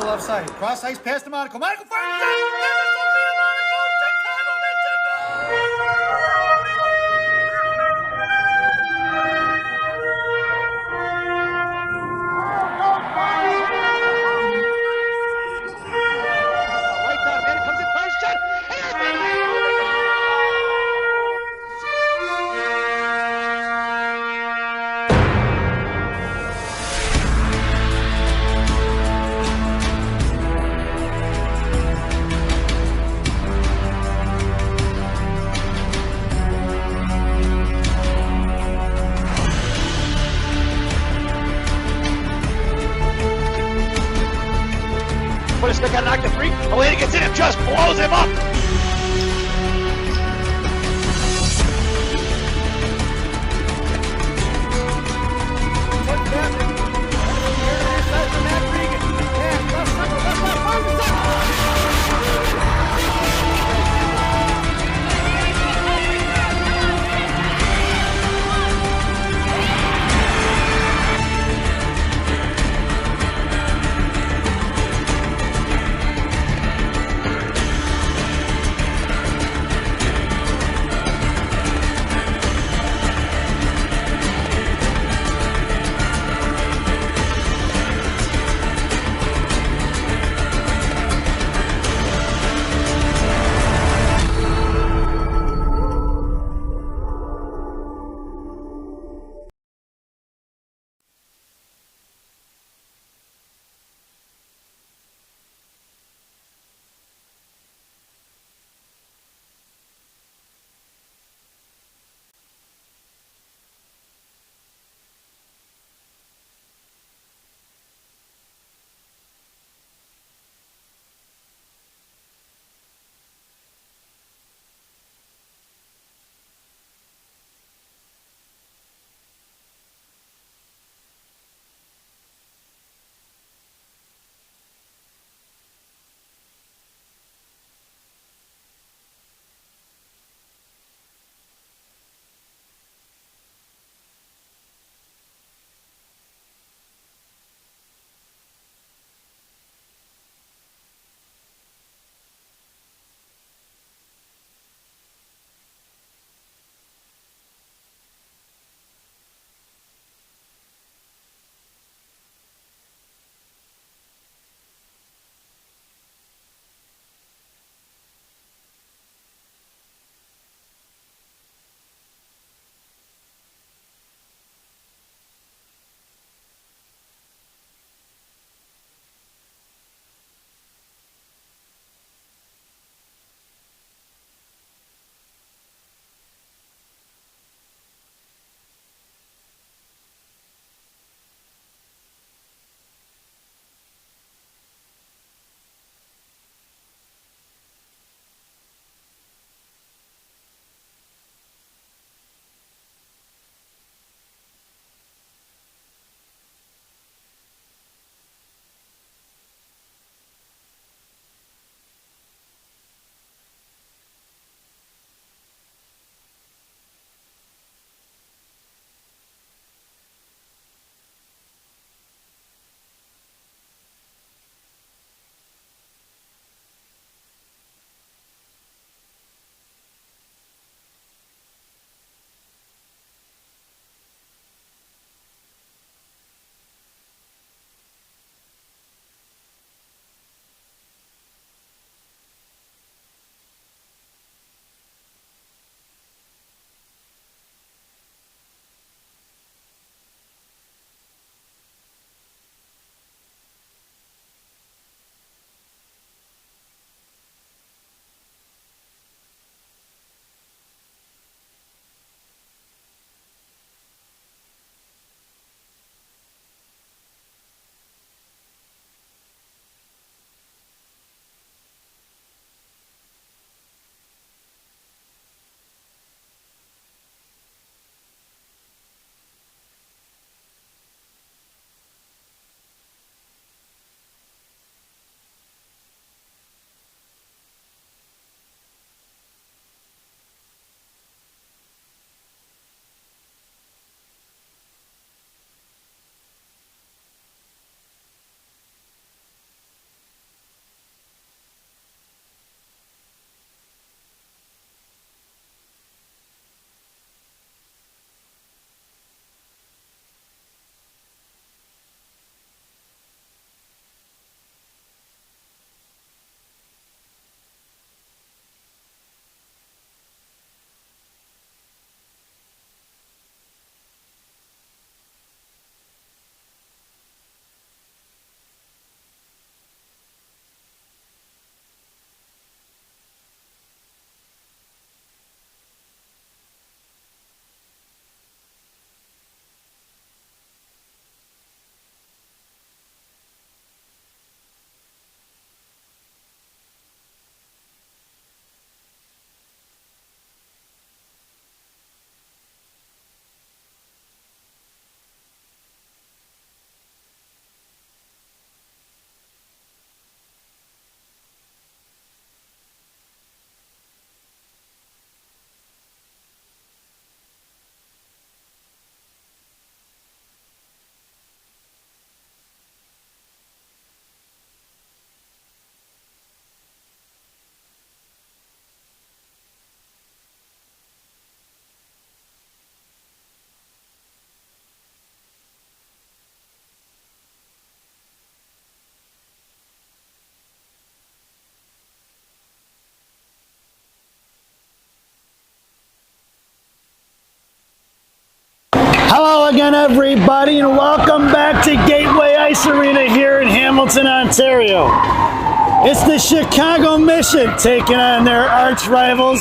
to left side. Cross ice pass to Monaco. Monaco fires shot. Sophia Monaco. Chicago mission Right down, man. Comes in first shot. Put a stick on knock the free. Elena gets in and just blows him up. Hello again, everybody, and welcome back to Gateway Ice Arena here in Hamilton, Ontario. It's the Chicago Mission taking on their arch rivals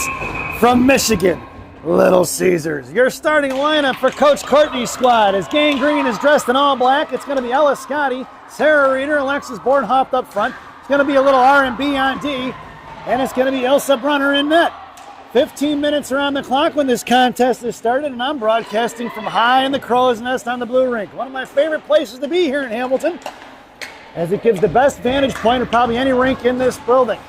from Michigan, Little Caesars. Your starting lineup for Coach Courtney's squad is Gang Green is dressed in all black. It's going to be Ella Scotty, Sarah Reeder, Alexis Bornhoft up front. It's going to be a little R&B on D, and it's going to be Ilsa Brunner in net. 15 minutes around the clock when this contest is started, and I'm broadcasting from high in the Crow's Nest on the Blue Rink. One of my favorite places to be here in Hamilton, as it gives the best vantage point of probably any rink in this building.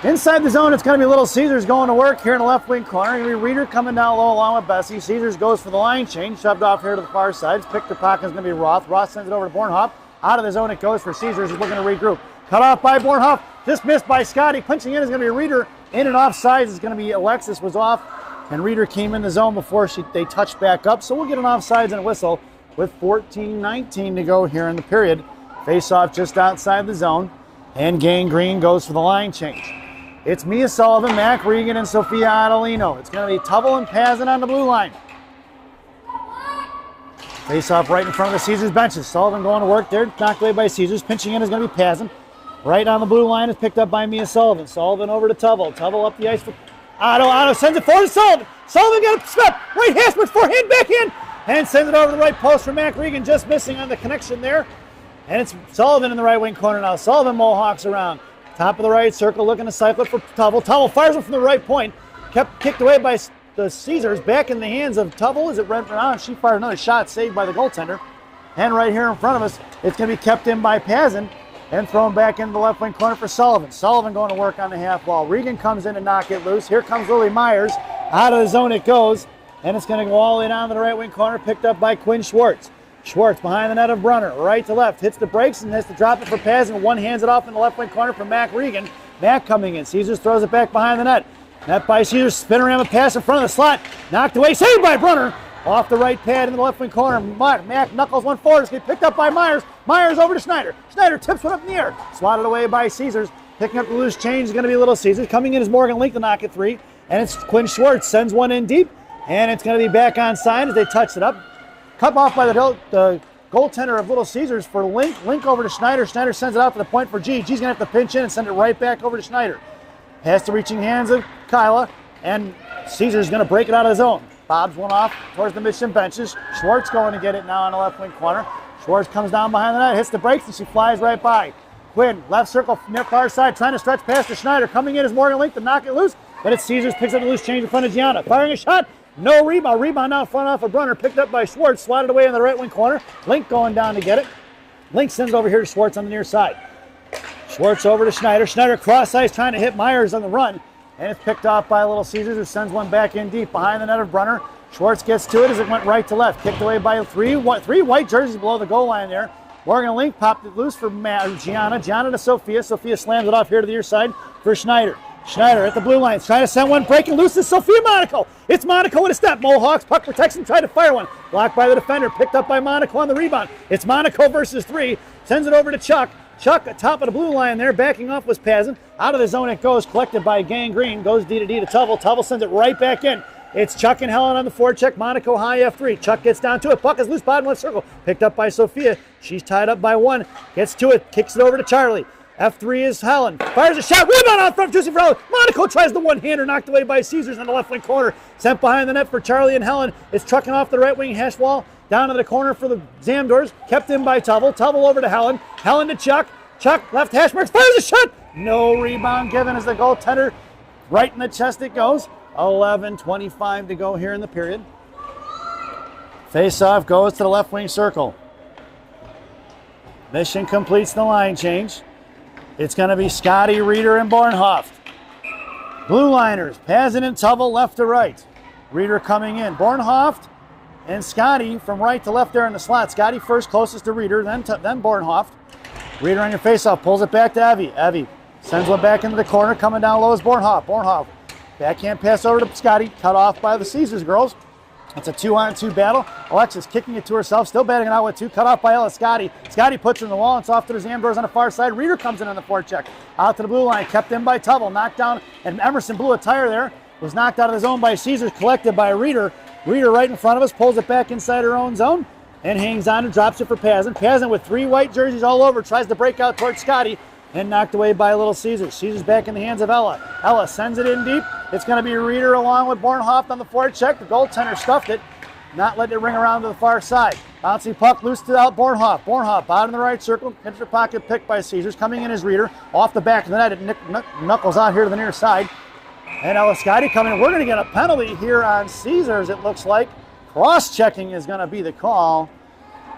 Inside the zone, it's going to be Little Caesars going to work here in the left wing corner. Going to be Reeder coming down low along with Bessie. Caesars goes for the line change, shoved off here to the far side. Picked her pocket is going to be Roth. Roth sends it over to Bornhoff. Out of the zone it goes for Caesars, who's looking to regroup. Cut off by Bornhoff. Just missed by Scotty. Punching in is going to be Reeder. In and off sides is going to be Alexis was off, and Reeder came in the zone before they touched back up. So we'll get an offsides and a whistle with 14:19 to go here in the period. Face off just outside the zone, and Gang Green goes for the line change. It's Mia Sullivan, Mac Regan, and Sophia Adelino. It's going to be Tubble and Pazin on the blue line. Face off right in front of the Caesars benches. Sullivan going to work there, knocked away by Caesars. Pinching in is going to be Pazin. Right on the blue line is picked up by Mia Sullivan. Sullivan over to Tubble. Tubble up the ice for Otto. Otto sends it forward to Sullivan. Sullivan got a step. Right hash marks forehand back in. And sends it over the right post for Mac Regan. Just missing on the connection there. And it's Sullivan in the right wing corner now. Sullivan mohawks around. Top of the right circle looking to cycle it for Tubble. Tubble fires it from the right point. Kept kicked away by the Caesars. Back in the hands of Tubble. Is it right around? She fired another shot saved by the goaltender. And right here in front of us, it's going to be kept in by Pazin. And thrown back into the left wing corner for Sullivan. Sullivan going to work on the half wall. Regan comes in to knock it loose. Here comes Lily Myers. Out of the zone it goes. And it's going to go all the way down to the right wing corner, picked up by Quinn Schwartz. Schwartz behind the net of Brunner. Right to left. Hits the brakes and has to drop it for Pazin. One hands it off in the left wing corner for Mac Regan. Mac coming in. Caesars throws it back behind the net. Net by Caesars. Spinorama pass in front of the slot. Knocked away. Saved by Brunner. Off the right pad in the left wing corner. Mac knuckles one forward. It's getting picked up by Myers. Myers over to Schneider. Schneider tips one up in the air. Swatted away by Caesars. Picking up the loose change is going to be Little Caesars. Coming in is Morgan Link to knock it three. And it's Quinn Schwartz. Sends one in deep. And it's going to be back on side as they touch it up. Cut off by the goaltender of Little Caesars for Link. Link over to Schneider. Schneider sends it out to the point for G. G's going to have to pinch in and send it right back over to Schneider. Pass to reaching hands of Kyla. And Caesars is going to break it out of the zone. Bob's one off towards the Mission benches. Schwartz going to get it now on the left wing corner. Schwartz comes down behind the net, hits the brakes, and she flies right by. Quinn, left circle, near far side, trying to stretch past to Schneider. Coming in is Morgan Link to knock it loose, but it's Caesars, picks up the loose change in front of Gianna. Firing a shot, no rebound. Rebound now front off of Brunner, picked up by Schwartz, slotted away in the right wing corner. Link going down to get it. Link sends over here to Schwartz on the near side. Schwartz over to Schneider. Schneider cross ice, trying to hit Myers on the run. And it's picked off by Little Caesars, who sends one back in deep behind the net of Brunner. Schwartz gets to it as it went right to left. Kicked away by three white jerseys below the goal line there. Morgan Link popped it loose for Gianna. Gianna to Sophia. Sophia slams it off here to the near side for Schneider. Schneider at the blue line, trying to send one, breaking loose is Sophia Monaco. It's Monaco with a step. Mohawks, puck protection, tried to fire one. Blocked by the defender, picked up by Monaco on the rebound. It's Monaco versus three. Sends it over to Chuck. Chuck at top of the blue line there, backing off was Pazin. Out of the zone it goes, collected by Gang Green. Goes D to D to Tubble. Tubble sends it right back in. It's Chuck and Helen on the forecheck. Monaco high F3. Chuck gets down to it. Puck is loose bottom left circle. Picked up by Sophia. She's tied up by one. Gets to it. Kicks it over to Charlie. F3 is Helen. Fires a shot. Rebound out front. Juicy for Helen. Monaco tries the one-hander. Knocked away by Caesars on the left wing corner. Sent behind the net for Charlie and Helen. It's trucking off the right wing hash wall. Down to the corner for the Zamdors. Kept in by Tubble. Tubble over to Helen. Helen to Chuck. Chuck left hash marks. Fires a shot. No rebound given as the goaltender. Right in the chest it goes. 11:25 to go here in the period. Face-off goes to the left wing circle. Mission completes the line change. It's going to be Scotty, Reeder, and Bornhoft. Blue liners, Pazin and Tubble left to right. Reeder coming in. Bornhoft and Scotty from right to left there in the slot. Scotty first closest to Reeder, then Bornhoft. Reeder on your face-off, pulls it back to Evie. Evie sends one back into the corner, coming down low is Bornhoft. Bornhoft, backhand pass over to Scotty, cut off by the Caesars girls. It's a 2-on-2 battle. Alexis kicking it to herself, still batting it out with two, cut off by Ella Scotty. Scotty puts her in the wall, and it's off to the Zamdors on the far side. Reeder comes in on the forecheck. Out to the blue line, kept in by Tubble, knocked down, and Emerson blew a tire there. Was knocked out of the zone by Caesars, collected by Reeder. Reader right in front of us, pulls it back inside her own zone and hangs on and drops it for Pazin. Pazin with 3 white jerseys all over, tries to break out towards Scotty and knocked away by Little Caesars. Caesars back in the hands of Ella. Ella sends it in deep. It's going to be Reader along with Bornhoff on the forecheck. The goaltender stuffed it, not letting it ring around to the far side. Bouncing puck loose to out Bornhoff. Bornhoff bottom of the right circle, into the pocket picked by Caesars. Coming in as Reader off the back of the net. It knuckles out here to the near side. And Ella Scotty coming in. We're going to get a penalty here on Caesars, it looks like. Cross-checking is going to be the call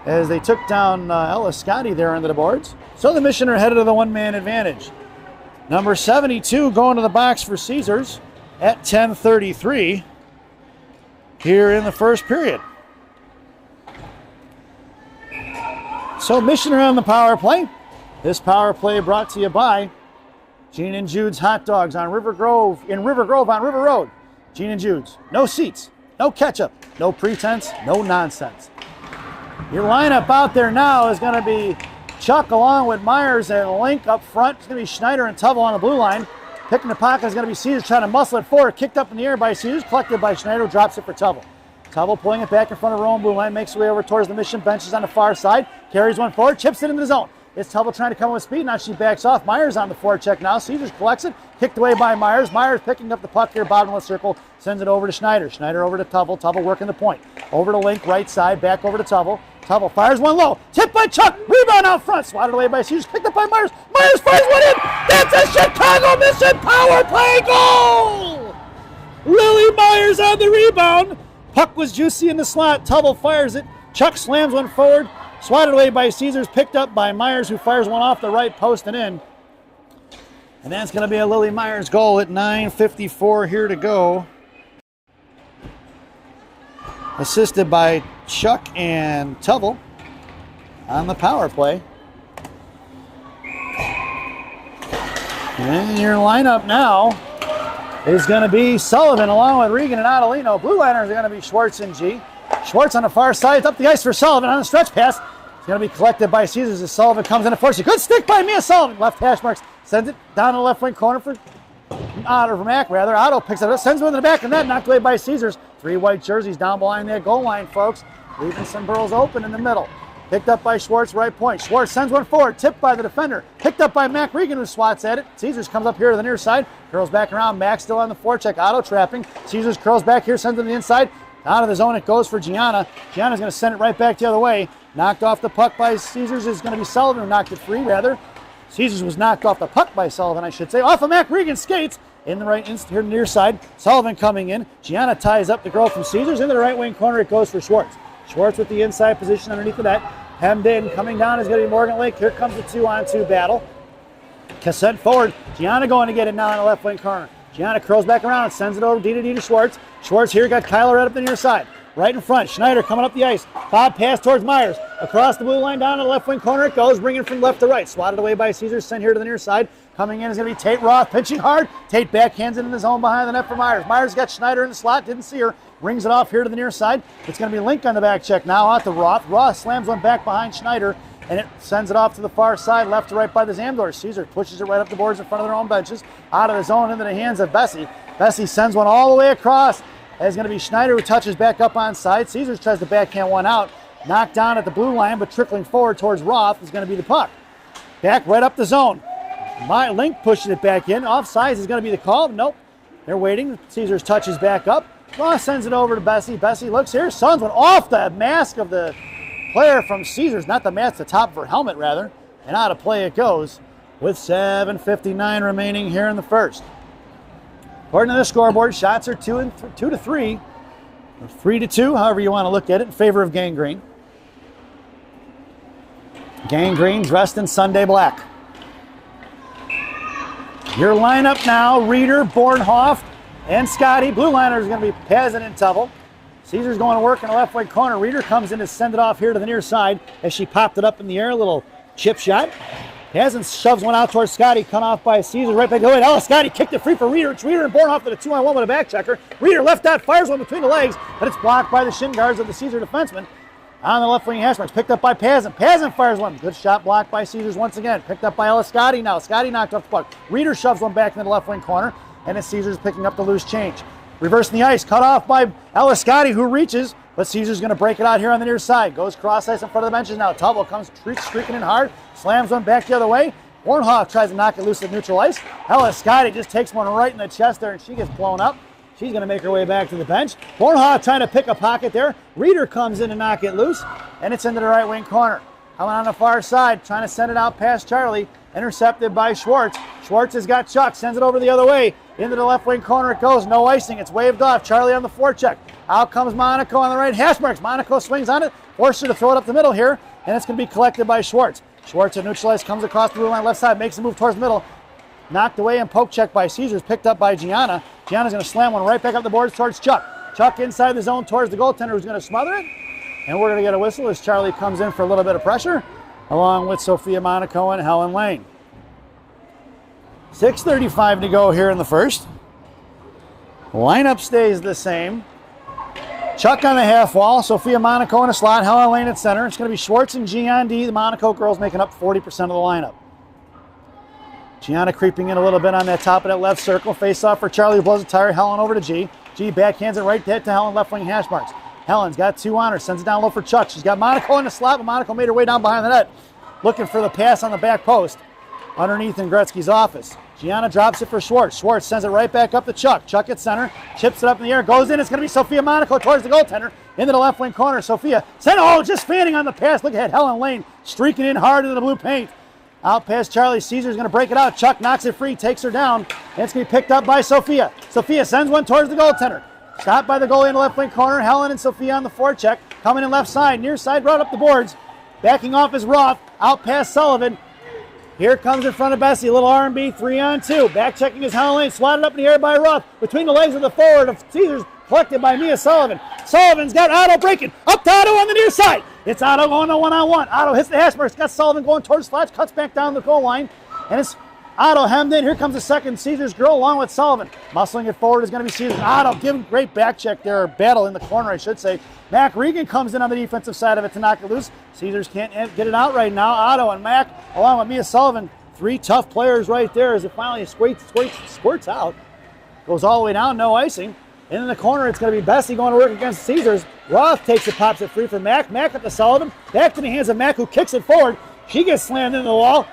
as they took down Ella Scotty there into the boards. So the Mission are headed to the one-man advantage. Number 72 going to the box for Caesars at 10:33 here in the first period. So Mission are on the power play. This power play brought to you by Gene and Jude's Hot Dogs on River Grove on River Road. Gene and Jude's. No seats, no ketchup, no pretense, no nonsense. Your lineup out there now is going to be Chuck along with Myers and Link up front. It's going to be Schneider and Tubble on the blue line. Picking the pocket is going to be Caesars trying to muscle it forward. Kicked up in the air by Caesars, collected by Schneider, drops it for Tubble. Tubble pulling it back in front of her own blue line, makes her way over towards the Mission benches on the far side. Carries one forward, chips it into the zone. It's Tubble trying to come with speed. Now she backs off. Myers on the forecheck now. Caesars collects it. Kicked away by Myers. Myers picking up the puck here, bottom of the circle. Sends it over to Schneider. Schneider over to Tubble. Tubble working the point. Over to Link, right side. Back over to Tubble. Tubble fires one low. Tipped by Chuck. Rebound out front. Swatted away by Caesars. Picked up by Myers. Myers fires one in. That's a Chicago Mission power play goal! Lily Myers on the rebound. Puck was juicy in the slot. Tubble fires it. Chuck slams one forward. Swatted away by Caesars, picked up by Myers, who fires one off the right post and in. And that's going to be a Lily Myers goal at 9:54 here to go. Assisted by Chuck and Tubble on the power play. And your lineup now is going to be Sullivan along with Regan and Adelino. Blue liners are going to be Schwartz and G. Schwartz on the far side. It's up the ice for Sullivan on the stretch pass. It's going to be collected by Caesars as Sullivan comes in and forces. Good stick by Mia Sullivan. Left hash marks. Sends it down to the left wing corner for Mack, rather. Otto picks it up. Sends it in the back of the net. Knocked away by Caesars. 3 white jerseys down behind that goal line, folks. Leaving some burls open in the middle. Picked up by Schwartz, right point. Schwartz sends one forward. Tipped by the defender. Picked up by Mac Regan, who swats at it. Caesars comes up here to the near side. Curls back around. Mac still on the forecheck. Otto trapping. Caesars curls back here. Sends it to the inside. Out of the zone it goes for Gianna. Gianna's going to send it right back the other way. Knocked off the puck by Caesars is going to be Sullivan, who knocked it free, rather. Caesars was knocked off the puck by Sullivan, I should say. Off of Mac Regan skates in the right here near side. Sullivan coming in. Gianna ties up the girl from Caesars. Into the right wing corner it goes for Schwartz. Schwartz with the inside position underneath the net. Hemmed in. Coming down is going to be Morgan Lake. Here comes the 2-on-2 battle. Cassette forward. Gianna going to get it now in the left wing corner. Gianna curls back around and sends it over D to Schwartz. Schwartz here got Kyler right up the near side. Right in front. Schneider coming up the ice. Bob pass towards Myers. Across the blue line down to the left wing corner it goes. Bringing from left to right. Swatted away by Caesars. Sent here to the near side. Coming in is going to be Tate Roth. Pinching hard. Tate backhands it in the zone behind the net for Myers. Myers got Schneider in the slot. Didn't see her. Rings it off here to the near side. It's going to be Link on the back check now out to Roth. Roth slams one back behind Schneider. And it sends it off to the far side, left to right by the Zamdor. Caesar pushes it right up the boards in front of their own benches. Out of the zone into the hands of Bessie. Bessie sends one all the way across. It's going to be Schneider who touches back up on side. Caesars tries to backhand one out. Knocked down at the blue line, but trickling forward towards Roth is going to be the puck. Back right up the zone. Link pushes it back in. Offsides is going to be the call. Nope. They're waiting. Caesars touches back up. Roth sends it over to Bessie. Bessie looks here. Suns went off the mask of the player from Caesars, not the mask, the top of her helmet rather, and out of play it goes with 7:59 remaining here in the first. According to the scoreboard, shots are 2 to 3, or 3 to 2, however you want to look at it, in favor of Gangrene. Gangrene dressed in Sunday black. Your lineup now: Reeder, Bornhoff, and Scotty. Blue liners are going to be Pazin and Tubble. Caesar's going to work in the left wing corner. Reeder comes in to send it off here to the near side as she popped it up in the air. A little chip shot. Pazin shoves one out towards Scotty. Cut off by Caesar. Right back to it. Oh, Scotty kicked it free for Reeder. It's Reeder and Bornhoff with a 2-on-1 with a back checker. Reeder left out, fires one between the legs, but it's blocked by the shin guards of the Caesar defenseman. On the left wing hash marks. Picked up by Pazin. Pazin fires one. Good shot blocked by Caesars once again. Picked up by Ella Scotty now. Scotty knocked off the puck. Reeder shoves one back into the left wing corner, and it's Caesars picking up the loose change. reversing the ice, cut off by Ella Scotty, who reaches, but Caesar's going to break it out here on the near side. Goes cross ice in front of the benches now. Tubble comes streaking in hard, slams one back the other way. Bornhoff tries to knock it loose at neutral ice. Ella Scotty just takes one right in the chest there, and she gets blown up. She's going to make her way back to the bench. Bornhoff trying to pick a pocket there. Reeder comes in to knock it loose, and it's into the right wing corner. Coming on the far side, trying to send it out past Charlie. Intercepted by Schwartz. Schwartz has got Chuck, sends it over the other way. Into the left wing corner it goes, no icing, it's waved off. Charlie on the forecheck. Out comes Monaco on the right hash marks. Monaco swings on it, forces her to throw it up the middle here, and it's going to be collected by Schwartz. Schwartz at neutral ice comes across the blue line left side, makes a move towards the middle. Knocked away and poke check by Caesars, picked up by Gianna. Gianna's going to slam one right back up the boards towards Chuck. Chuck inside the zone towards the goaltender, who's going to smother it. And we're going to get a whistle as Charlie comes in for a little bit of pressure, along with Sophia Monaco and Helen Lane. 6:35 to go here in the first. Lineup stays the same. Chuck on the half wall, Sophia Monaco in a slot, Helen Lane at center. It's going to be Schwartz and G on D. The Monaco girls making up 40% of the lineup. Gianna creeping in a little bit on that top of that left circle. Face off for Charlie, who blows a tire. Helen over to G. G backhands it right to Helen, left wing hash marks. Helen's got two on her, sends it down low for Chuck. She's got Monaco in the slot, but Monaco made her way down behind the net, looking for the pass on the back post underneath in Gretzky's office. Gianna drops it for Schwartz. Schwartz sends it right back up to Chuck. Chuck at center, chips it up in the air, goes in. It's going to be Sophia Monaco towards the goaltender, into the left wing corner. Sophia sent, just fanning on the pass. Look ahead, Helen Lane streaking in hard into the blue paint. Out past Charlie. Caesar's going to break it out. Chuck knocks it free, takes her down, and it's going to be picked up by Sophia. Sophia sends one towards the goaltender. Stopped by the goalie in the left wing corner. Helen and Sophia on the forecheck. Coming in left side, near side, right up the boards. Backing off is Roth. Out past Sullivan. Here comes in front of Bessie. A little R&B, 3-on-2. Back checking is Helen Lane. Swatted up in the air by Roth. Between the legs of the forward of Caesars. Collected by Mia Sullivan. Sullivan's got Otto breaking. Up to Otto on the near side. It's Otto going to one-on-one. Otto hits the hash marks. Got Sullivan going towards slots. Cuts back down the goal line. And it's Otto hemmed in. Here comes the second Caesars girl along with Sullivan. Muscling it forward is going to be Caesars. Otto giving great back check there. Or battle in the corner, I should say. Mac Regan comes in on the defensive side of it to knock it loose. Caesars can't get it out right now. Otto and Mac along with Mia Sullivan. Three tough players right there as it finally squirts out. Goes all the way down, no icing. And in the corner, it's going to be Bessie going to work against Caesars. Roth takes it, pops it free for Mac. Mac up to Sullivan. Back to the hands of Mac, who kicks it forward. She gets slammed into the wall.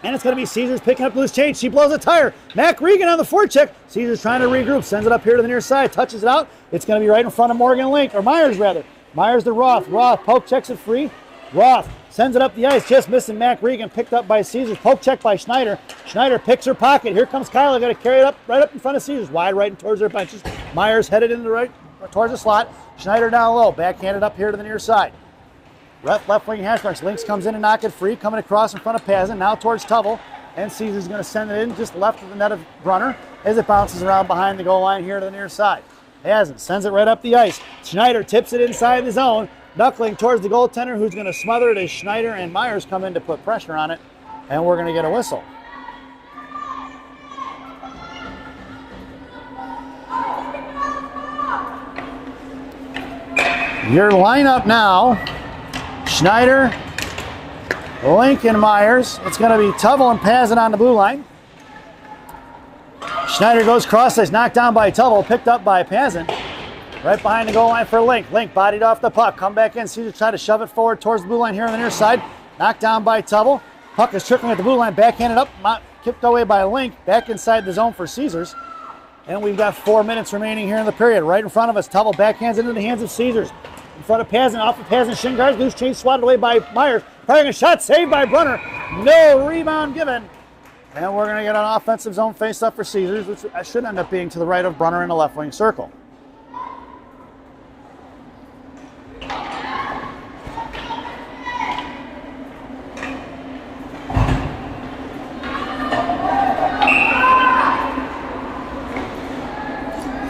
And it's going to be Caesars picking up loose change. She blows a tire. Mac Regan on the forecheck. Caesars trying to regroup. Sends it up here to the near side. Touches it out. It's going to be right in front of Morgan Link, or Myers rather. Myers to Roth. Roth poke checks it free. Roth sends it up the ice, just missing Mac Regan, picked up by Caesars. Poke check by Schneider. Schneider picks her pocket. Here comes Kyla, got to carry it up right up in front of Caesars, wide right and towards their benches. Myers headed in the right towards the slot. Schneider down low, backhanded up here to the near side. Left wing hash marks. Lynx comes in and knock it free, coming across in front of Pazin, now towards Tubble. And Caesars going to send it in just left of the net of Brunner as it bounces around behind the goal line here to the near side. Pazin sends it right up the ice. Schneider tips it inside the zone. Knuckling towards the goaltender, who's going to smother it as Schneider and Myers come in to put pressure on it, and we're going to get a whistle. Your lineup now, Schneider, Lincoln, Myers. It's going to be Tubble and Pazin on the blue line. Schneider goes cross ice, knocked down by Tubble, picked up by Pazin. Right behind the goal line for Link. Link bodied off the puck. Come back in. Caesar try to shove it forward towards the blue line here on the near side. Knocked down by Tubble. Puck is trickling at the blue line. Backhanded up. Kicked away by Link. Back inside the zone for Caesars. And we've got 4 minutes remaining here in the period. Right in front of us. Tubble backhands into the hands of Caesars. In front of Pazin. Off of Pazin. Shin guards. Loose change swatted away by Myers. Firing a shot. Saved by Brunner. No rebound given. And we're going to get an offensive zone face-up for Caesars, which should end up being to the right of Brunner in the left wing circle.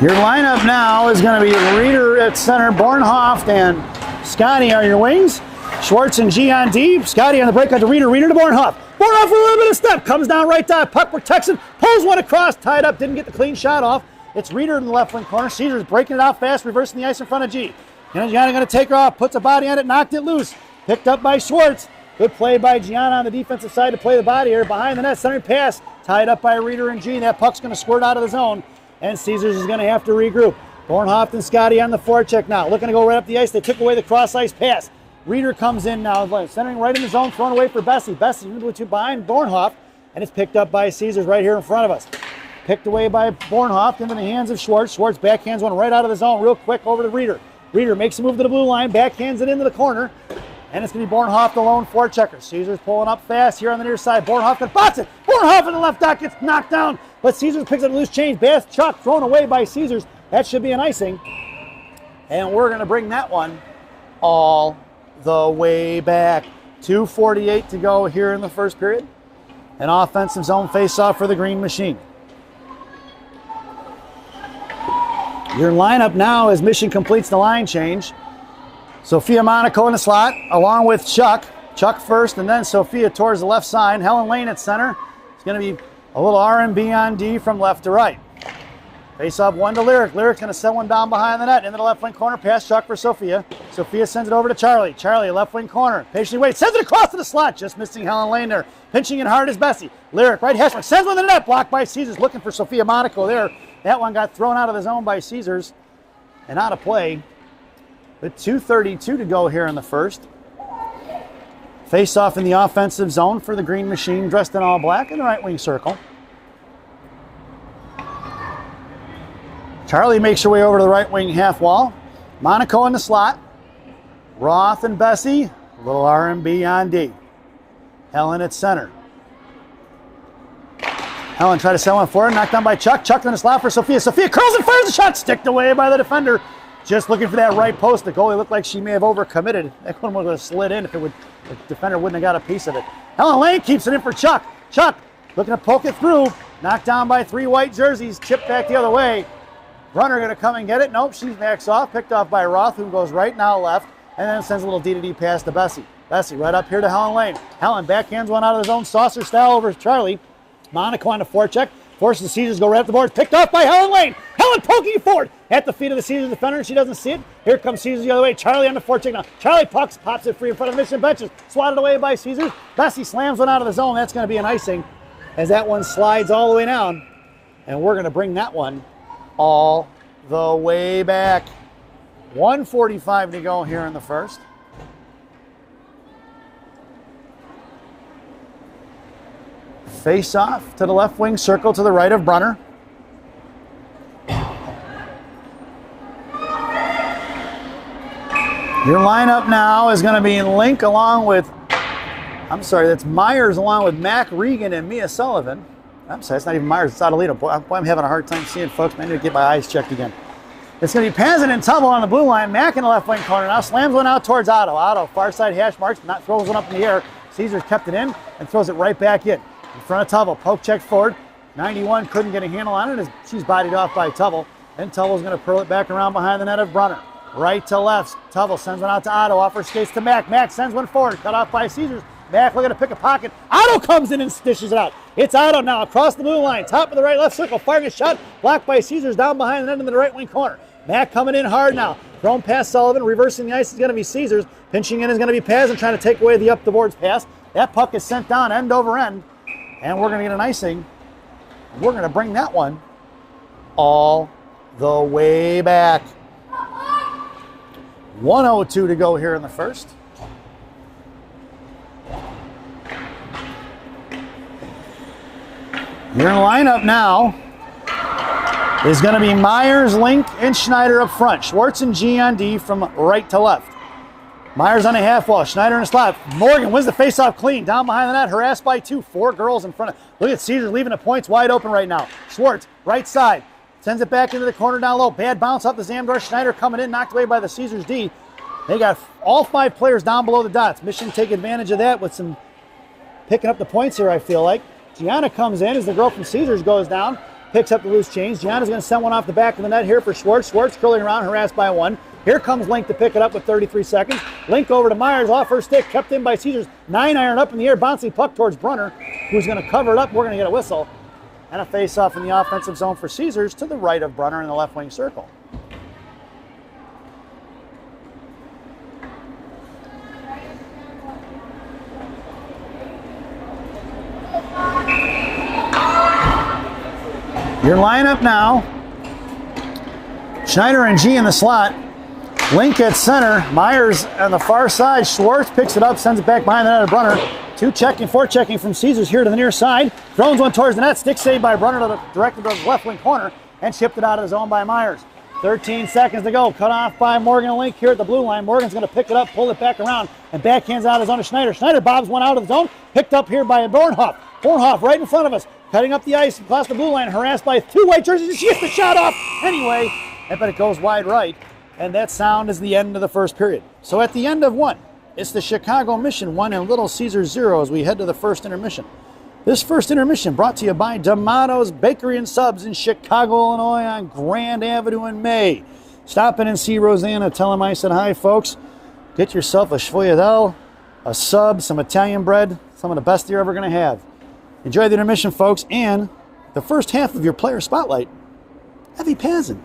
Your lineup now is going to be Reeder at center, Bornhoff and Scotty are your wings. Schwartz and G on D. Scotty on the breakout to Reeder. Reeder to Bornhoff. Bornhoff with a little bit of step. Comes down right dot. Puck protects him. Pulls one across. Tied up. Didn't get the clean shot off. It's Reeder in the left wing corner. Caesars breaking it out fast. Reversing the ice in front of G. Gianna going to take her off. Puts a body on it. Knocked it loose. Picked up by Schwartz. Good play by Gianna on the defensive side to play the body here. Behind the net. Centering pass. Tied up by Reeder and G. That puck's going to squirt out of the zone. and Caesars is going to have to regroup. Bornhoft and Scotty on the forecheck now, looking to go right up the ice. They took away the cross-ice pass. Reeder comes in now, centering right in the zone, thrown away for Bessie. Bessie into two behind Bornhoft, and it's picked up by Caesars right here in front of us. Picked away by Bornhoft into the hands of Schwartz. Schwartz backhands one right out of the zone real quick over to Reeder. Reeder makes a move to the blue line, backhands it into the corner, and it's going to be Bornhoft alone forechecker. Caesars pulling up fast here on the near side. Bornhoft can box it. Bornhoft in the left dot gets knocked down, but Caesars picks up a loose change. Bass Chuck thrown away by Caesars. That should be an icing, and we're going to bring that one all the way back. 2:48 to go here in the first period. An offensive zone face-off for the Green Machine. Your lineup now as Mission completes the line change. Sophia Monaco in the slot, along with Chuck. Chuck first, and then Sophia towards the left side. Helen Lane at center. It's going to be a little R&B on D from left to right. Face-off one to Lyric. Lyric's going to set one down behind the net into the left wing corner. Pass Chuck for Sophia. Sophia sends it over to Charlie. Charlie, left wing corner. Patiently waits. Sends it across to the slot. Just missing Helen Lane there. Pinching in hard is Bessie. Lyric, right hash mark. Sends one to the net. Blocked by Caesars. Looking for Sophia Monaco there. That one got thrown out of the zone by Caesars and out of play. With 2:32 to go here in the first. Face-off in the offensive zone for the Green Machine, dressed in all black in the right wing circle. Charlie makes her way over to the right wing half wall. Monaco in the slot. Roth and Bessie. A little R&B on D. Helen at center. Helen tried to sell one forward. Knocked down by Chuck. Chuck in the slot for Sophia. Sophia curls and fires a shot. Sticked away by the defender. Just looking for that right post. The goalie looked like she may have overcommitted. That one would have slid in if the defender wouldn't have got a piece of it. Helen Lane keeps it in for Chuck. Chuck looking to poke it through. Knocked down by three white jerseys. Chipped back the other way. Runner going to come and get it. Nope, she backs off. Picked off by Roth, who goes right now left, and then sends a little D-to-D pass to Bessie. Bessie right up here to Helen Lane. Helen backhands one out of his own saucer style over to Charlie. Monaco on the forecheck. Forces the Caesars to go right up the board. Picked off by Helen Lane. Helen poking forward at the feet of the Caesars defender, and she doesn't see it. Here comes Caesars the other way. Charlie on the forecheck now. Charlie pops it free in front of the Mission benches. Swatted away by Caesars. Bessie slams one out of the zone. That's going to be an icing as that one slides all the way down. And we're going to bring that one all the way back. 1:45 to go here in the first. Face off to the left wing circle to the right of Brunner. Your lineup now is going to be Link along with, that's Myers along with Mac Regan and Mia Sullivan. I'm sorry, it's not even Myers, it's Adelito. Boy, I'm having a hard time seeing, folks. I need to get my eyes checked again. It's going to be Panzin and Tubble on the blue line. Mac in the left wing corner now. Slams one out towards Otto. Otto, far side hash marks, throws one up in the air. Caesars kept it in and throws it right back in. In front of Tubble, poke check forward. 91 couldn't get a handle on it as she's bodied off by Tubble. And Tubble's going to curl it back around behind the net of Brunner. Right to left. Tubble sends one out to Otto. Offers skates to Mac. Mac sends one forward. Cut off by Caesars. Mac looking to pick a pocket. Otto comes in and dishes it out. It's Otto now across the blue line. Top of the right left circle. Firing a shot. Blocked by Caesars down behind the net in the right wing corner. Mac coming in hard now. Thrown past Sullivan. Reversing the ice is going to be Caesars. Pinching in is going to be Paz and trying to take away the up the boards pass. That puck is sent down end over end. And we're going to get an icing. We're going to bring that one all the way back. 1:02 to go here in the first. Your lineup now is going to be Myers, Link, and Schneider up front. Schwartz and G on D from right to left. Myers on a half wall. Schneider in the slot. Morgan wins the faceoff clean. Down behind the net. Harassed by two. Four girls in front of. Look at Caesars leaving the points wide open right now. Schwartz, right side. Sends it back into the corner down low. Bad bounce up the Zamdor. Schneider coming in. Knocked away by the Caesars D. They got all five players down below the dots. Mission take advantage of that with some picking up the points here, I feel like. Gianna comes in as the girl from Caesars goes down. Picks up the loose change. Gianna's going to send one off the back of the net here for Schwartz. Schwartz curling around, harassed by one. Here comes Link to pick it up with 33 seconds. Link over to Myers, off her stick, kept in by Caesars. 9-iron up in the air, bouncing puck towards Brunner, who's going to cover it up. We're going to get a whistle. And a face-off in the offensive zone for Caesars to the right of Brunner in the left wing circle. Your lineup now Schneider and G in the slot. Link at center. Myers on the far side. Schwartz picks it up, sends it back behind the net of Brunner. 2 checking, 4 checking from Caesars here to the near side. Throws one towards the net. Stick saved by Brunner, directed to the left wing corner, and chipped it out of the zone by Myers. 13 seconds to go. Cut off by Morgan and Link here at the blue line. Morgan's going to pick it up, pull it back around, and backhands out of the zone to Schneider. Schneider bobs one out of the zone. Picked up here by Bornhoff. Bornhoff right in front of us. Cutting up the ice across the blue line. Harassed by 2 white jerseys. She gets the shot off anyway. But it goes wide right. And that sound is the end of the first period. So at the end of 1, it's the Chicago Mission 1 and Little Caesars 0 as we head to the first intermission. This first intermission brought to you by D'Amato's Bakery and Subs in Chicago, Illinois on Grand Avenue in May. Stop in and see Rosanna. Tell him I said hi, folks. Get yourself a Schvoyadel, a sub, some Italian bread, some of the best you're ever going to have. Enjoy the intermission, folks, and the first half of your player spotlight, Evie Pazin.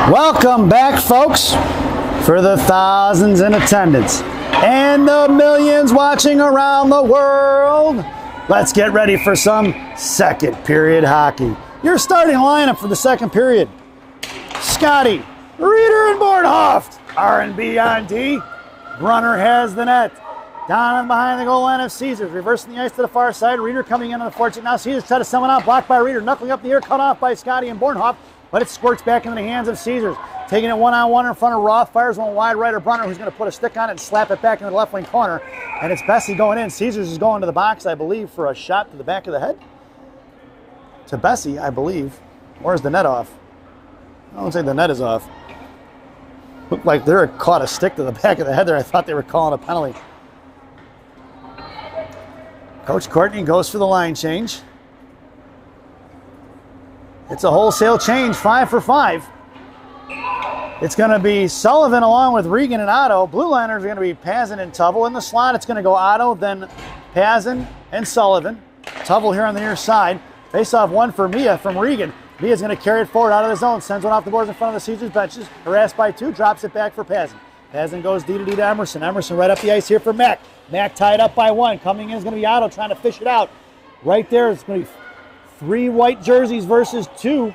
Welcome back, folks, for the thousands in attendance and the millions watching around the world. Let's get ready for some second period hockey. Your starting lineup for the second period: Scotty, Reeder, and Bornhoff. R&B on D. Brunner has the net. Down and behind the goal line of Caesars. Reversing the ice to the far side. Reeder coming in on the forecheck. Now Caesars try to summon out. Blocked by Reeder. Knuckling up the air. Cut off by Scotty and Bornhoff. But it squirts back into the hands of Caesars. Taking it one-on-one in front of Roth. Fires one wide right of Brunner, who's going to put a stick on it and slap it back into the left wing corner. And it's Bessie going in. Caesars is going to the box, I believe, for a shot to the back of the head. To Bessie, I believe. Or is the net off? I don't think the net is off. Looked like they caught a stick to the back of the head there. I thought they were calling a penalty. Coach Courtney goes for the line change. It's a wholesale change, 5 for 5. It's going to be Sullivan along with Regan and Otto. Blue liners are going to be Pazin and Tubble. In the slot, it's going to go Otto, then Pazin and Sullivan. Tubble here on the near side. Face-off one for Mia from Regan. Mia's going to carry it forward out of the zone. Sends one off the boards in front of the Caesars benches. Harassed by 2. Drops it back for Pazin. Pazin goes D to Emerson. Emerson right up the ice here for Mack. Mack tied up by 1. Coming in is going to be Otto trying to fish it out. Right there, it's going to be 3 white jerseys versus 2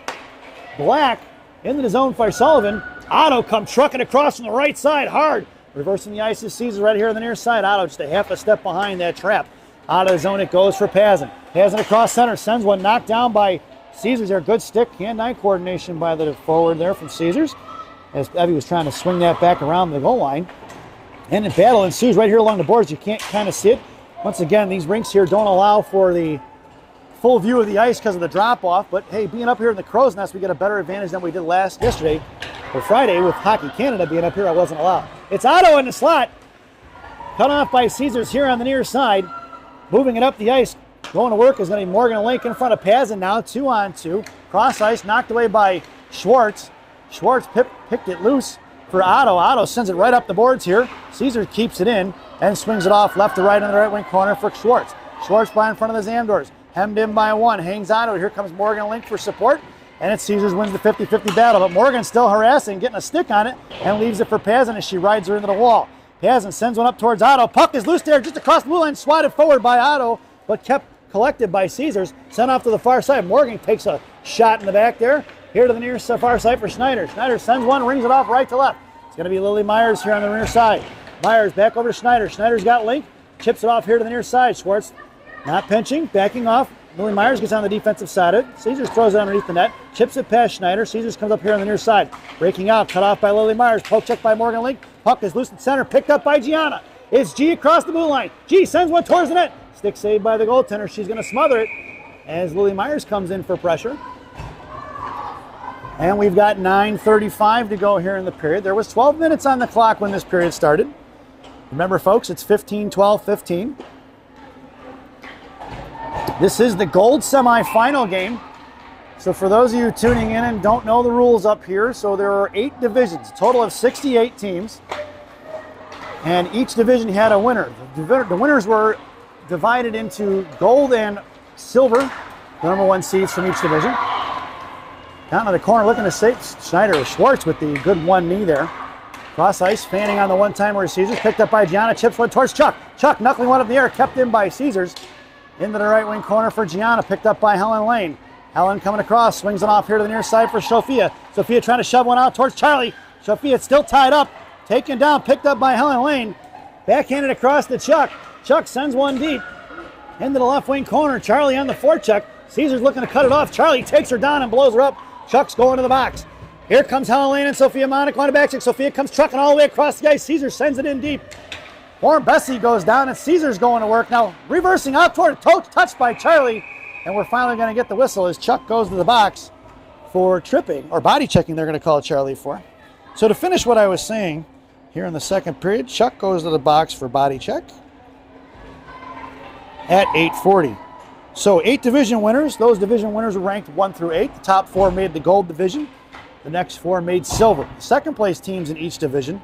black. Into the zone for Sullivan. Otto come trucking across from the right side hard. Reversing the ice is Caesar right here on the near side. Otto just a half a step behind that trap. Out of the zone it goes for Pazin. Pazin across center. Sends one knocked down by Caesars there. Good stick, hand-eye coordination by the forward there from Caesars. As Evie was trying to swing that back around the goal line. And the battle ensues right here along the boards. You can't kind of see it. Once again, these rinks here don't allow for the full view of the ice because of the drop-off, but hey, being up here in the Crow's Nest, we get a better advantage than we did yesterday or Friday with Hockey Canada being up here. I wasn't allowed. It's Otto in the slot. Cut off by Caesars here on the near side. Moving it up the ice. Going to work is going to be Morgan and Link in front of Pazin now, 2-on-2. Cross ice, knocked away by Schwartz. Schwartz picked it loose for Otto. Otto sends it right up the boards here. Caesars keeps it in and swings it off left to right in the right wing corner for Schwartz. Schwartz by in front of the Zamdors. Hemmed in by 1, hangs on to it. Here comes Morgan Link for support, and it's Caesars wins the 50-50 battle. But Morgan's still harassing, getting a stick on it, and leaves it for Pazin as she rides her into the wall. Pazin sends one up towards Otto. Puck is loose there, just across the blue line, swatted forward by Otto, but kept collected by Caesars, sent off to the far side. Morgan takes a shot in the back there. Here to the near far side for Schneider. Schneider sends one, rings it off right to left. It's going to be Lily Myers here on the near side. Myers back over to Schneider. Schneider's got Link, chips it off here to the near side. Schwartz not pinching, backing off. Lily Myers gets on the defensive side of it. Caesars throws it underneath the net, chips it past Schneider. Caesars comes up here on the near side. Breaking out, cut off by Lily Myers. Poke check by Morgan Link. Puck is loose in center, picked up by Gianna. It's G across the blue line. G sends one towards the net. Stick saved by the goaltender. She's going to smother it as Lily Myers comes in for pressure. And we've got 9:35 to go here in the period. There was 12 minutes on the clock when this period started. Remember, folks, it's 15-12-15. This is the gold semifinal game. So for those of you tuning in and don't know the rules up here, so there are 8 divisions, a total of 68 teams. And each division had a winner. The winners were divided into gold and silver, the number 1 seeds from each division. Down to the corner looking to save Schneider. Schwartz with the good one knee there. Cross ice, fanning on the one-timer of Caesars. Picked up by Gianna, chips one towards Chuck. Chuck knuckling one up in the air, kept in by Caesars. Into the right wing corner for Gianna, picked up by Helen Lane. Helen coming across, swings it off here to the near side for Sophia. Sophia trying to shove one out towards Charlie. Sophia still tied up, taken down, picked up by Helen Lane. Backhanded across to Chuck. Chuck sends one deep into the left wing corner. Charlie on the forecheck. Caesars looking to cut it off. Charlie takes her down and blows her up. Chuck's going to the box. Here comes Helen Lane and Sophia Monaco on the back check. Sophia comes trucking all the way across the ice. Caesars sends it in deep. Warren Bessie goes down and Caesars going to work. Now reversing out toward touched by Charlie. And we're finally going to get the whistle as Chuck goes to the box for tripping, or body checking they're going to call Charlie for. So to finish what I was saying here in the second period, Chuck goes to the box for body check at 8:40. So 8 division winners. Those division winners were ranked 1 through 8. The top 4 made the gold division. The next 4 made silver. The second place teams in each division,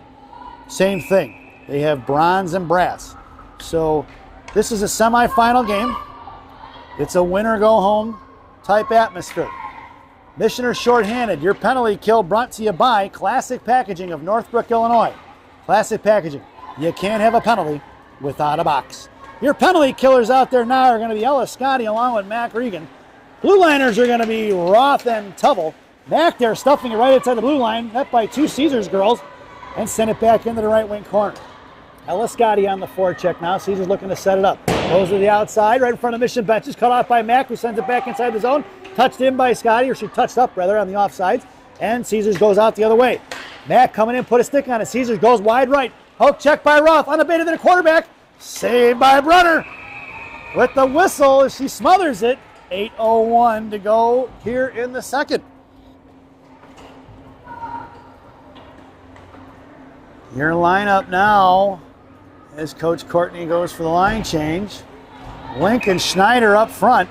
same thing. They have bronze and brass. So this is a semifinal game. It's a winner-go-home type atmosphere. Missioner shorthanded. Your penalty kill brought to you by Classic Packaging of Northbrook, Illinois. Classic Packaging. You can't have a penalty without a box. Your penalty killers out there now are going to be Ella Scotty along with Mac Regan. Blue liners are going to be Roth and Tubble. Mac there stuffing it right outside the blue line, met by 2 Caesars girls, and sent it back into the right wing corner. Ella Scotty on the forecheck now. Caesars looking to set it up. Goes to the outside, right in front of Mission benches. Cut off by Mac, who sends it back inside the zone. Touched in by Scotty, or she touched up rather on the offsides. And Caesars goes out the other way. Mac coming in, put a stick on it. Caesars goes wide right. Hook check by Roth, unabated to the quarterback. Saved by Brunner. With the whistle, she smothers it. 8:01 to go here in the second. Your lineup now as Coach Courtney goes for the line change. Lincoln Schneider up front.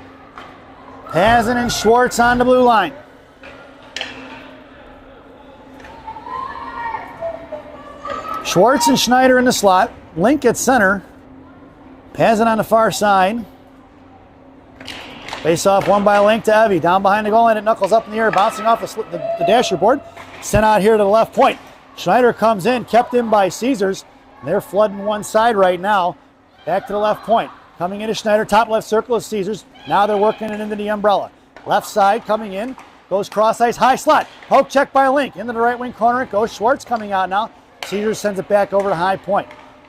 Pazin and Schwartz on the blue line. Schwartz and Schneider in the slot. Link at center. Pazin on the far side. Face off one by Link to Evie. Down behind the goal line, it knuckles up in the air, bouncing off the dasher board. Sent out here to the left point. Schneider comes in, kept in by Caesars. They're flooding one side right now. Back to the left point. Coming into Schneider, top left circle is Caesars. Now they're working it into the umbrella. Left side coming in, goes cross ice, high slot. Poke check by Link. Into the right wing corner it goes. Schwartz coming out now. Caesars sends it back over to high point.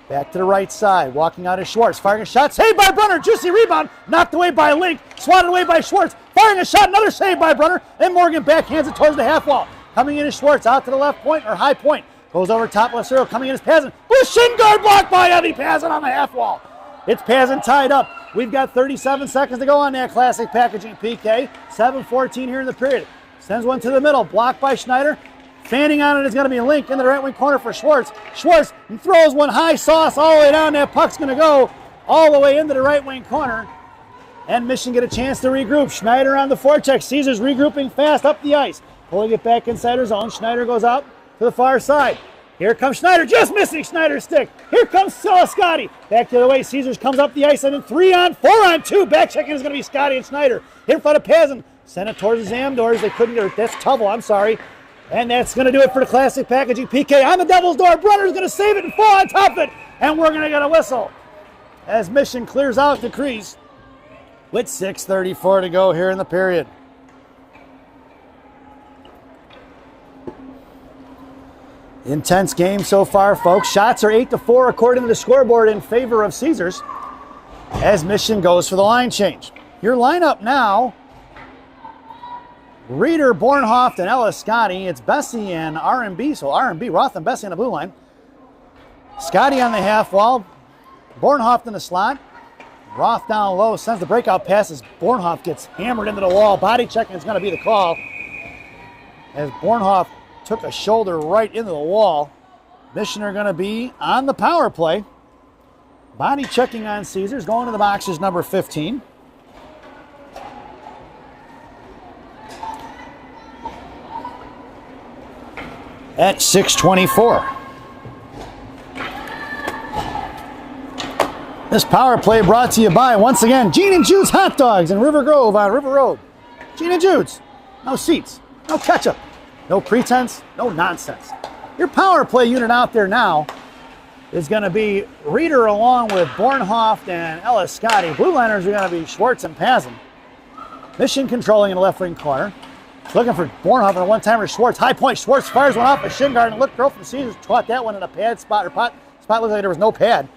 Back to the right side, walking out is Schwartz. Firing a shot, saved by Brunner. Juicy rebound, knocked away by Link. Swatted away by Schwartz. Firing a shot, another save by Brunner. And Morgan backhands it towards the half wall. Coming in is Schwartz, out to the left point, or high point. Goes over top left circle, coming in is Pazin. With shin guard blocked by Evie Pazin on the half wall. It's Pazin tied up. We've got 37 seconds to go on that Classic Packaging PK. 7:14 here in the period. Sends one to the middle, blocked by Schneider. Fanning on it is going to be Link in the right wing corner for Schwartz. Schwartz throws one high sauce all the way down. That puck's going to go all the way into the right wing corner. And Mission get a chance to regroup. Schneider on the forecheck. Caesars regrouping fast up the ice. Pulling it back inside her zone. Schneider goes out to the far side. Here comes Schneider, just missing Schneider's stick. Here comes Scotty. Back the other way. Caesars comes up the ice and then 3-on-4-on-2. Back checking is going to be Scotty and Schneider. In front of Pazin. Sent it towards the Zamdors. They couldn't get it. That's Tubble, I'm sorry. And that's going to do it for the Classic Packaging PK. On the Devil's door, Brunner's going to save it and fall on top of it. And we're going to get a whistle as Mission clears out the crease with 6:34 to go here in the period. Intense game so far, folks. Shots are 8-4 according to the scoreboard in favor of Caesars as Mission goes for the line change. Your lineup now, Reeder, Bornhoft, and Ellis Scotty. It's Bessie and R&B, so R&B, Roth and Bessie on the blue line. Scotty on the half wall, Bornhoft in the slot. Roth down low, sends the breakout passes. Bornhoft gets hammered into the wall. Body checking is going to be the call as Bornhoft took a shoulder right into the wall. Mission are going to be on the power play. Body checking on Caesars, going to the boxes, number 15. At 6:24. This power play brought to you by, once again, Gene and Jude's Hot Dogs in River Grove on River Road. Gene and Jude's. No seats, no ketchup, no pretense, no nonsense. Your power play unit out there now is going to be Reeder along with Bornhoft and Ellis Scotty. Blue liners are going to be Schwartz and Pazin. Mission controlling in the left wing corner. Looking for Bornhoft on a one-timer. Schwartz, high point. Schwartz fires one off a shin guard, and look, girl from Caesars caught that one in a pad spot. Spot looked like there was no pad.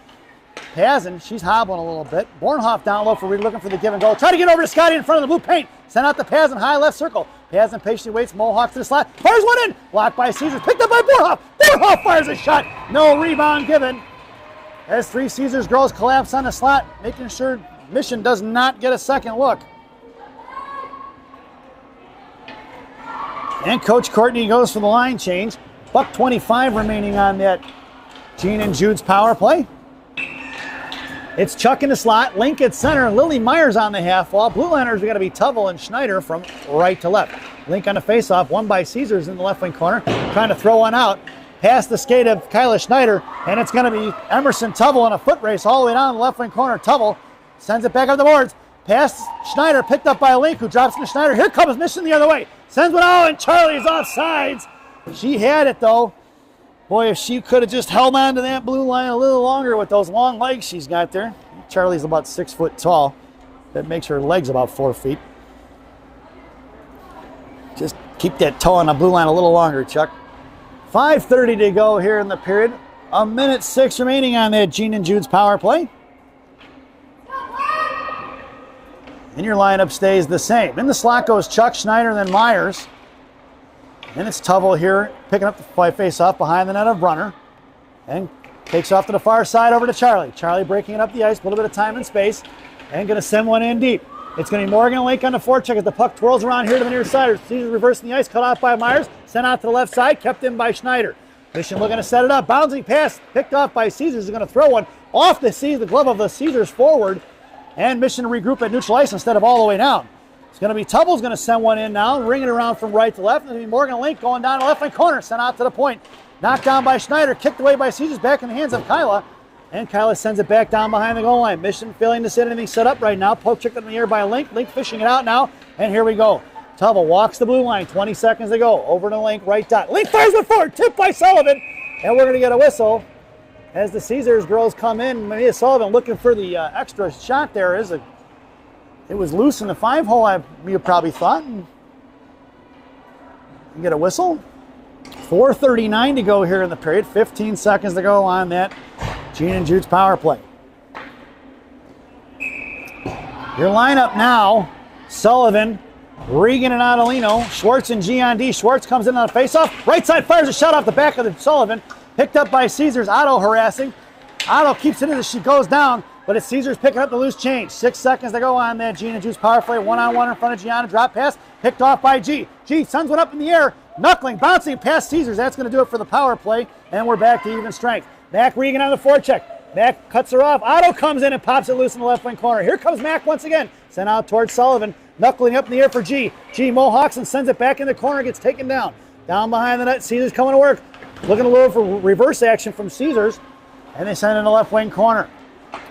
Pazin, she's hobbling a little bit. Bornhoft down low for Reeder, looking for the give and go. Try to get over to Scotty in front of the blue paint. Send out the Pazin, high left circle. Pazin patiently waits. Mohawk to the slot. Fires one in. Blocked by Caesars. Picked up by Bornhoft. Bornhoft fires a shot. No rebound given. As three Caesars girls collapse on the slot, making sure Mission does not get a second look. And Coach Courtney goes for the line change. $1:25 remaining on that Gene and Jude's power play. It's Chuck in the slot, Link at center, and Lily Myers on the half wall. Blue liners are going to be Tubble and Schneider from right to left. Link on the faceoff, won by Caesars in the left wing corner, trying to throw one out. Past the skate of Kyla Schneider, and it's going to be Emerson Tubble in a foot race all the way down the left wing corner. Tubble sends it back up the boards. Past Schneider, picked up by Link, who drops into Schneider. Here comes Mission the other way. Sends one out, and Charlie's off sides. She had it, though. Boy, if she could have just held on to that blue line a little longer with those long legs she's got there. Charlie's about 6 foot tall. That makes her legs about 4 feet. Just keep that toe on the blue line a little longer, Chuck. 5:30 to go here in the period. 1:06 remaining on that Gene and Jude's power play. And your lineup stays the same. In the slot goes Chuck, Schneider, then Myers. And it's Tubble here, picking up the face-off behind the net of Brunner. And takes off to the far side over to Charlie. Charlie breaking it up the ice, a little bit of time and space. And going to send one in deep. It's going to be Morgan and Lake on the forecheck as the puck twirls around here to the near side. Caesars reversing the ice, cut off by Myers. Sent out to the left side, kept in by Schneider. Mission looking to set it up. Bouncing pass, picked off by Caesars. Is going to throw one off the glove of the Caesars forward. And Mission to regroup at neutral ice instead of all the way down. It's going to be Tubble's going to send one in now, ring it around from right to left. And it'll be Morgan Link going down the left wing corner, sent out to the point. Knocked down by Schneider, kicked away by Caesars, back in the hands of Kyla. And Kyla sends it back down behind the goal line. Mission failing to set anything set up right now. Poke checked in the air by Link. Link fishing it out now. And here we go. Tubble walks the blue line, 20 seconds to go. Over to Link, right dot. Link fires one forward, tipped by Sullivan. And we're going to get a whistle as the Caesars girls come in. Mia Sullivan looking for the extra shot there. It was loose in the 5-hole, you probably thought. And you get a whistle. 4:39 to go here in the period. 15 seconds to go on that Gene and Jude's power play. Your lineup now, Sullivan, Regan and Adelino, Schwartz and G on D. Schwartz comes in on a faceoff. Right side fires a shot off the back of the Sullivan. Picked up by Caesars. Otto harassing. Otto keeps it in as she goes down. But it's Caesars picking up the loose change. 6 seconds to go on that Gene and Juice power play. One-on-one in front of Gianna. Drop pass. Picked off by G. G sends one up in the air. Knuckling, bouncing past Caesars. That's going to do it for the power play. And we're back to even strength. Mac Regan on the forecheck. Mac cuts her off. Otto comes in and pops it loose in the left wing corner. Here comes Mac once again. Sent out towards Sullivan. Knuckling up in the air for G. G Mohawks and sends it back in the corner. Gets taken down. Down behind the net. Caesars coming to work. Looking a little for reverse action from Caesars. And they send it in the left wing corner.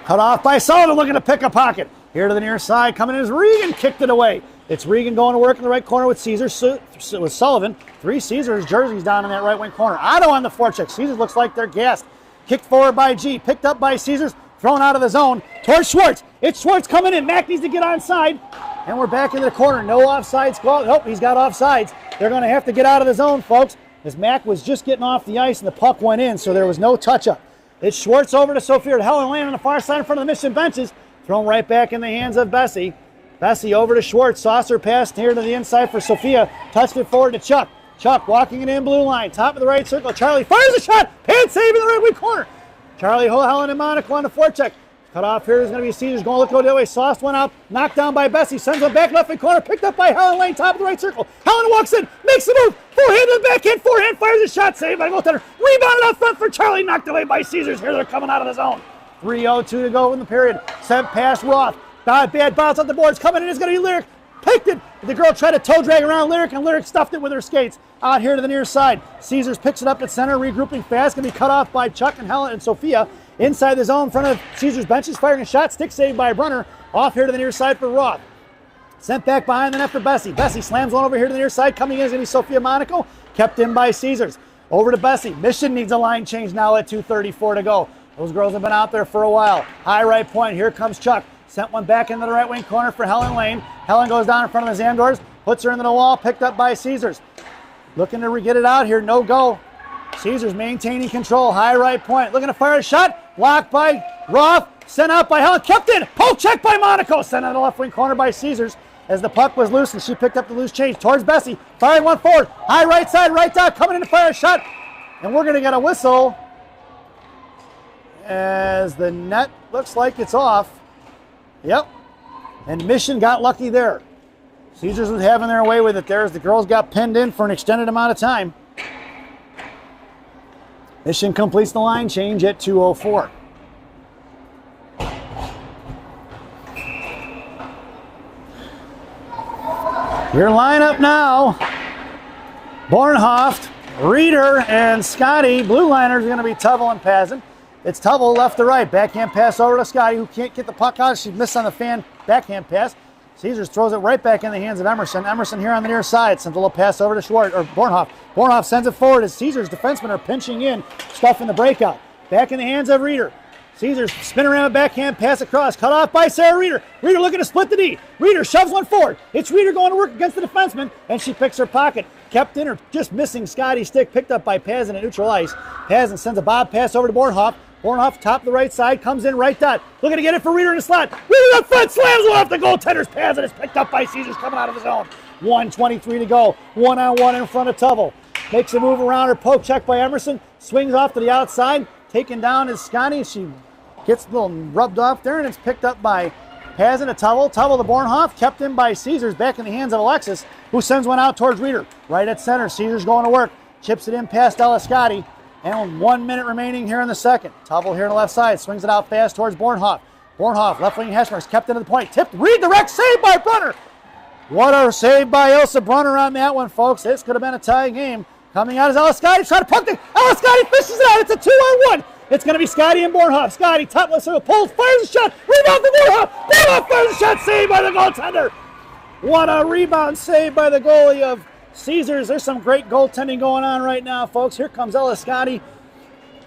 Cut off by Sullivan, looking to pick a pocket. Here to the near side, coming in as Regan kicked it away. It's Regan going to work in the right corner with Caesars, with Sullivan. 3 Caesars jerseys down in that right wing corner. Otto on the forecheck. Caesars looks like they're gassed. Kicked forward by G, picked up by Caesars, thrown out of the zone towards Schwartz. It's Schwartz coming in. Mack needs to get onside. And we're back into the corner. No offsides call. Nope, he's got offsides. They're going to have to get out of the zone, folks, as Mack was just getting off the ice and the puck went in, so there was no touch-up. It's Schwartz over to Sophia. Helen Lane on the far side in front of the Mission benches. Thrown right back in the hands of Bessie. Bessie over to Schwartz. Saucer pass here to the inside for Sophia. Touched it forward to Chuck. Chuck walking it in blue line. Top of the right circle. Charlie fires a shot. Pad save in the right wing corner. Charlie, Helen, and Monaco on the forecheck. Cut off here is going to be Caesars going to look the other way. Sauce went out. Knocked down by Bessie. Sends one back left wing corner. Picked up by Helen Lane. Top of the right circle. Helen walks in. Makes the move. Forehand to the backhand. Forehand fires a shot. Saved by the goaltender. Rebounded out front for Charlie. Knocked away by Caesars. Here they're coming out of the zone. 3:02 to go in the period. Sent past Roth. Bad bounce on the boards. Coming in is going to be Lyric. Picked it. The girl tried to toe drag around Lyric, and Lyric stuffed it with her skates. Out here to the near side. Caesars picks it up at center, regrouping fast. Going to be cut off by Chuck and Helen and Sophia. Inside the zone in front of Caesars benches, firing a shot. Stick saved by Brunner. Off here to the near side for Roth. Sent back behind the net for Bessie. Bessie slams one over here to the near side. Coming in is going to be Sophia Monaco. Kept in by Caesars. Over to Bessie. Mission needs a line change now at 2:34 to go. Those girls have been out there for a while. High right point. Here comes Chuck. Sent one back into the right wing corner for Helen Lane. Helen goes down in front of the Zandors. Puts her into the wall. Picked up by Caesars. Looking to get it out here. No go. Caesars maintaining control. High right point. Looking to fire a shot. Blocked by Roth. Sent out by Helen. Kept in. Poke check by Monaco. Sent out the left wing corner by Caesars. As the puck was loose and she picked up the loose change towards Bessie. Firing one forward. High right side. Right dot. Coming in to fire a shot. And we're going to get a whistle as the net looks like it's off. Yep. And Mission got lucky there. Caesars was having their way with it there as the girls got pinned in for an extended amount of time. Mission completes the line change at 2:04. Your lineup now. Bornhoft, Reeder, and Scotty. Blue liners are going to be Tubble and Pazin. It's Tubble left to right. Backhand pass over to Scotty, who can't get the puck out. She missed on the fan backhand pass. Caesars throws it right back in the hands of Emerson. Emerson here on the near side. Sends a little pass over to Schwartz, or Bornhoff. Bornhoff sends it forward as Caesars defensemen are pinching in, stuff in the breakout. Back in the hands of Reeder. Caesars spin around a backhand pass across. Cut off by Sarah Reeder. Reeder looking to split the D. Reeder shoves one forward. It's Reeder going to work against the defenseman, and she picks her pocket. Kept in or just missing Scotty's stick. Picked up by Pazin at neutral ice. Pazin sends a bob pass over to Bornhoff. Bornhoff, top of the right side, comes in right dot. Looking to get it for Reeder in the slot. Reeder up front, slams one off the goaltender's pads, and it's picked up by Caesars coming out of the zone. 1:23 to go. 1-on-1 in front of Tubble. Makes a move around her, poke check by Emerson. Swings off to the outside. Taken down is Scotty. She gets a little rubbed off there, and it's picked up by Pazin to Tubble. Tubble to Bornhoff, kept in by Caesars, back in the hands of Alexis, who sends one out towards Reeder. Right at center, Caesars going to work. Chips it in past Ella Scotty. And 1 minute remaining here in the second. Tubble here on the left side. Swings it out fast towards Bornhoff. Bornhoff, left wing hash marks, kept into the point. Tipped, redirect, saved by Brunner. What a save by Elsa Brunner on that one, folks. This could have been a tie game. Coming out is Ella Scotty. Trying to puck it. Ella Scotty fishes it out. It's a 2-on-1. It's going to be Scotty and Bornhoff. Scotty, top left circle, pulls, fires a shot. Rebound for Bornhoff. Bornhoff fires a shot, saved by the goaltender. What a rebound save by the goalie of Caesars. There's some great goaltending going on right now, folks. Here comes Ella Scotty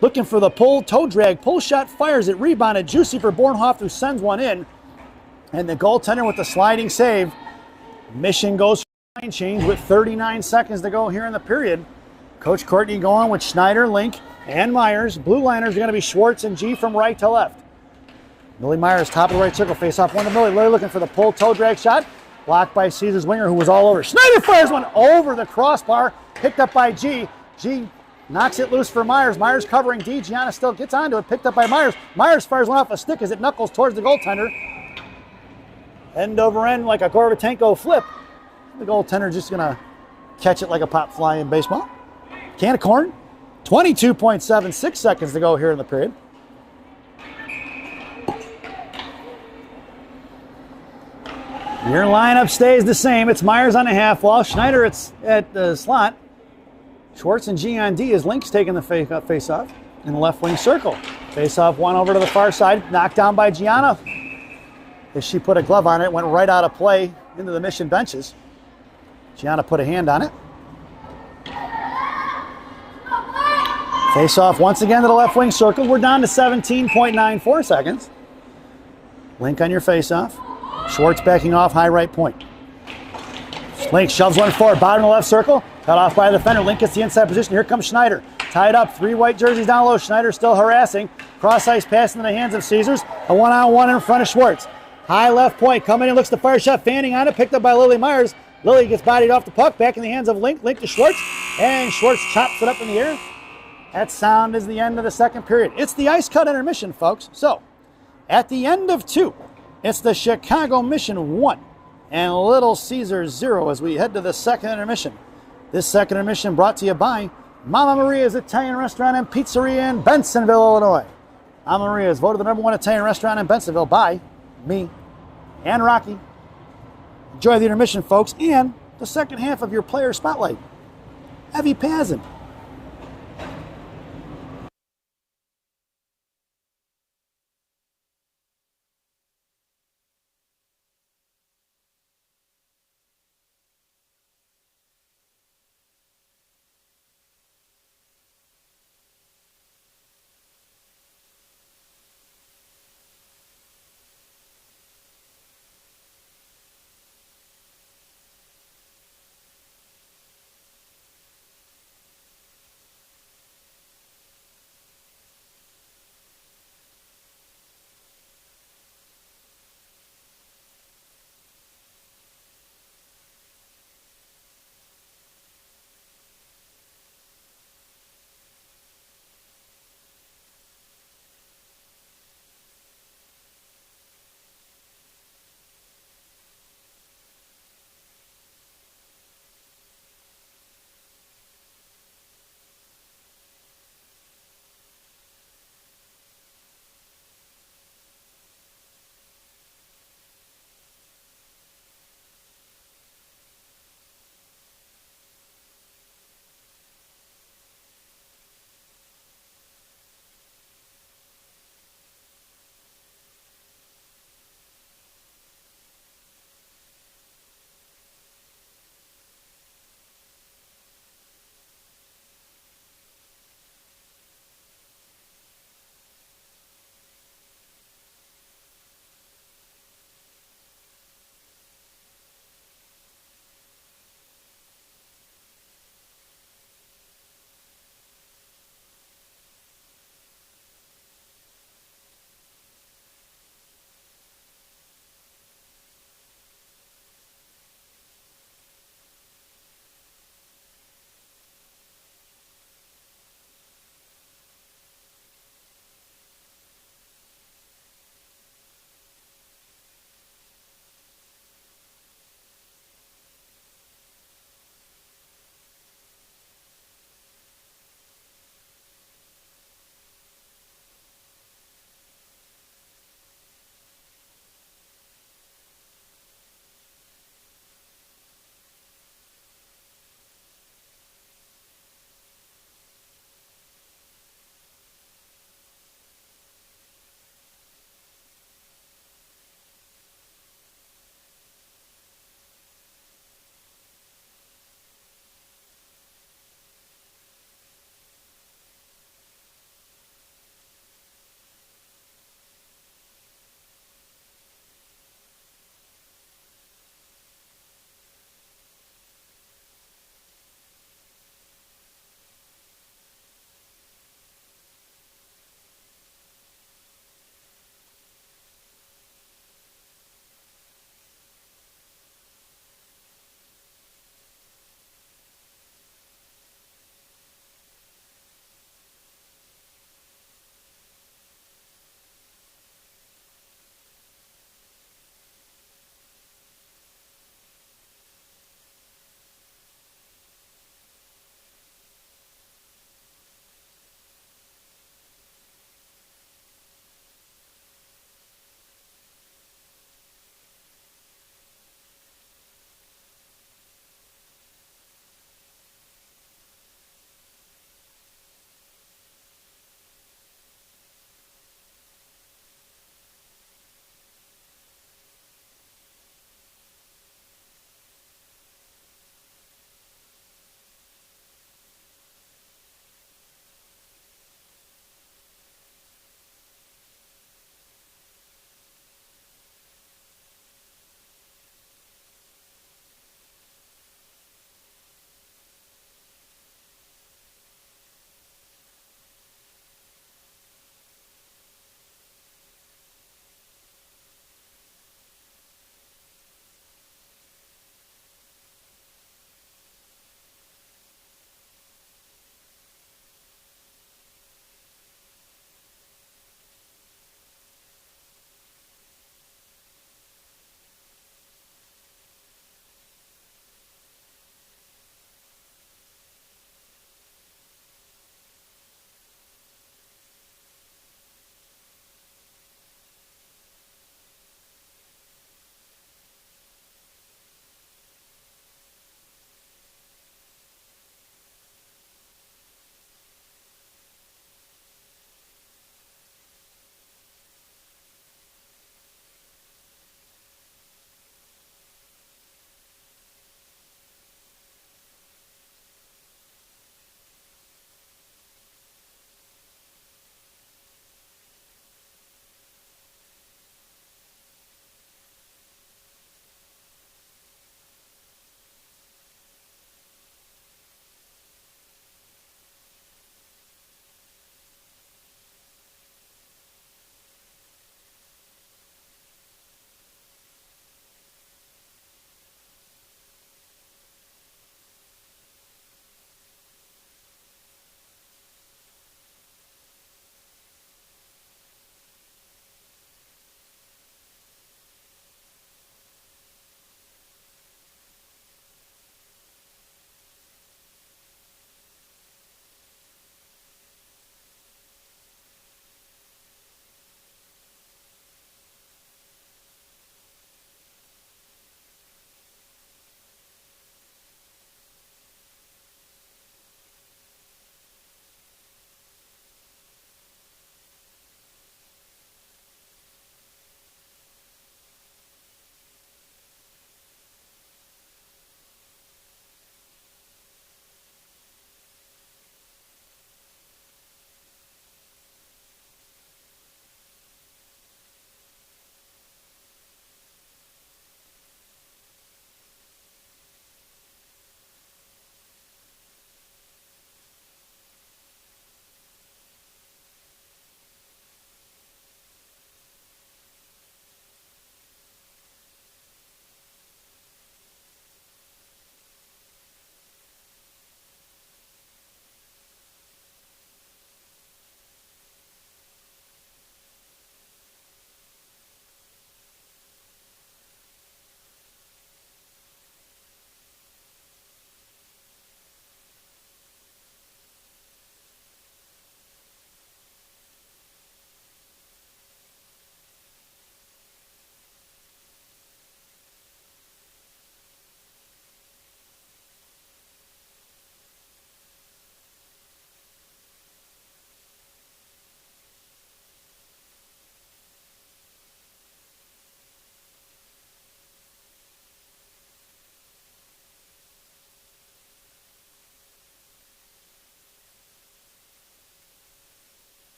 looking for the pull, toe drag, pull shot, fires it, rebounded, juicy for Bornhoff, who sends one in. And the goaltender with the sliding save. Mission goes for line change with 39 seconds to go here in the period. Coach Courtney going with Schneider, Link, and Myers. Blue liners are going to be Schwartz and G from right to left. Millie Myers, top of the right circle, face off one to Millie. Millie looking for the pull, toe drag shot. Blocked by Caesars winger, who was all over. Schneider fires one over the crossbar. Picked up by G. G knocks it loose for Myers. Myers covering D. Gianna still gets onto it. Picked up by Myers. Myers fires one off a stick as it knuckles towards the goaltender. End over end like a Gorbatenko flip. The goaltender just going to catch it like a pop fly in baseball. Can of corn. 22.76 seconds to go here in the period. Your lineup stays the same. It's Myers on the half wall. Schneider at the slot. Schwartz and G on D as Link's taking the face-off in the left wing circle. Face-off one over to the far side. Knocked down by Gianna. As she put a glove on it, went right out of play into the Mission benches. Gianna put a hand on it. Face-off once again to the left wing circle. We're down to 17.94 seconds. Link on your face-off. Schwartz backing off, high right point. Link shoves one forward, bottom of the left circle. Cut off by the defender. Link gets the inside position. Here comes Schneider. Tied up, 3 white jerseys down low. Schneider still harassing. Cross-ice pass into the hands of Caesars. A one-on-one in front of Schwartz. High left point, coming in, looks to fire shot, fanning on it, picked up by Lily Myers. Lily gets bodied off the puck, back in the hands of Link. Link to Schwartz, and Schwartz chops it up in the air. That sound is the end of the second period. It's the ice cut intermission, folks. So, at the end of 2, it's the Chicago Mission 1 and Little Caesars 0 as we head to the second intermission. This second intermission brought to you by Mama Maria's Italian Restaurant and Pizzeria in Bensonville, Illinois. Mama Maria's voted the #1 Italian restaurant in Bensonville by me and Rocky. Enjoy the intermission, folks, and the second half of your player spotlight. Evie Pazin.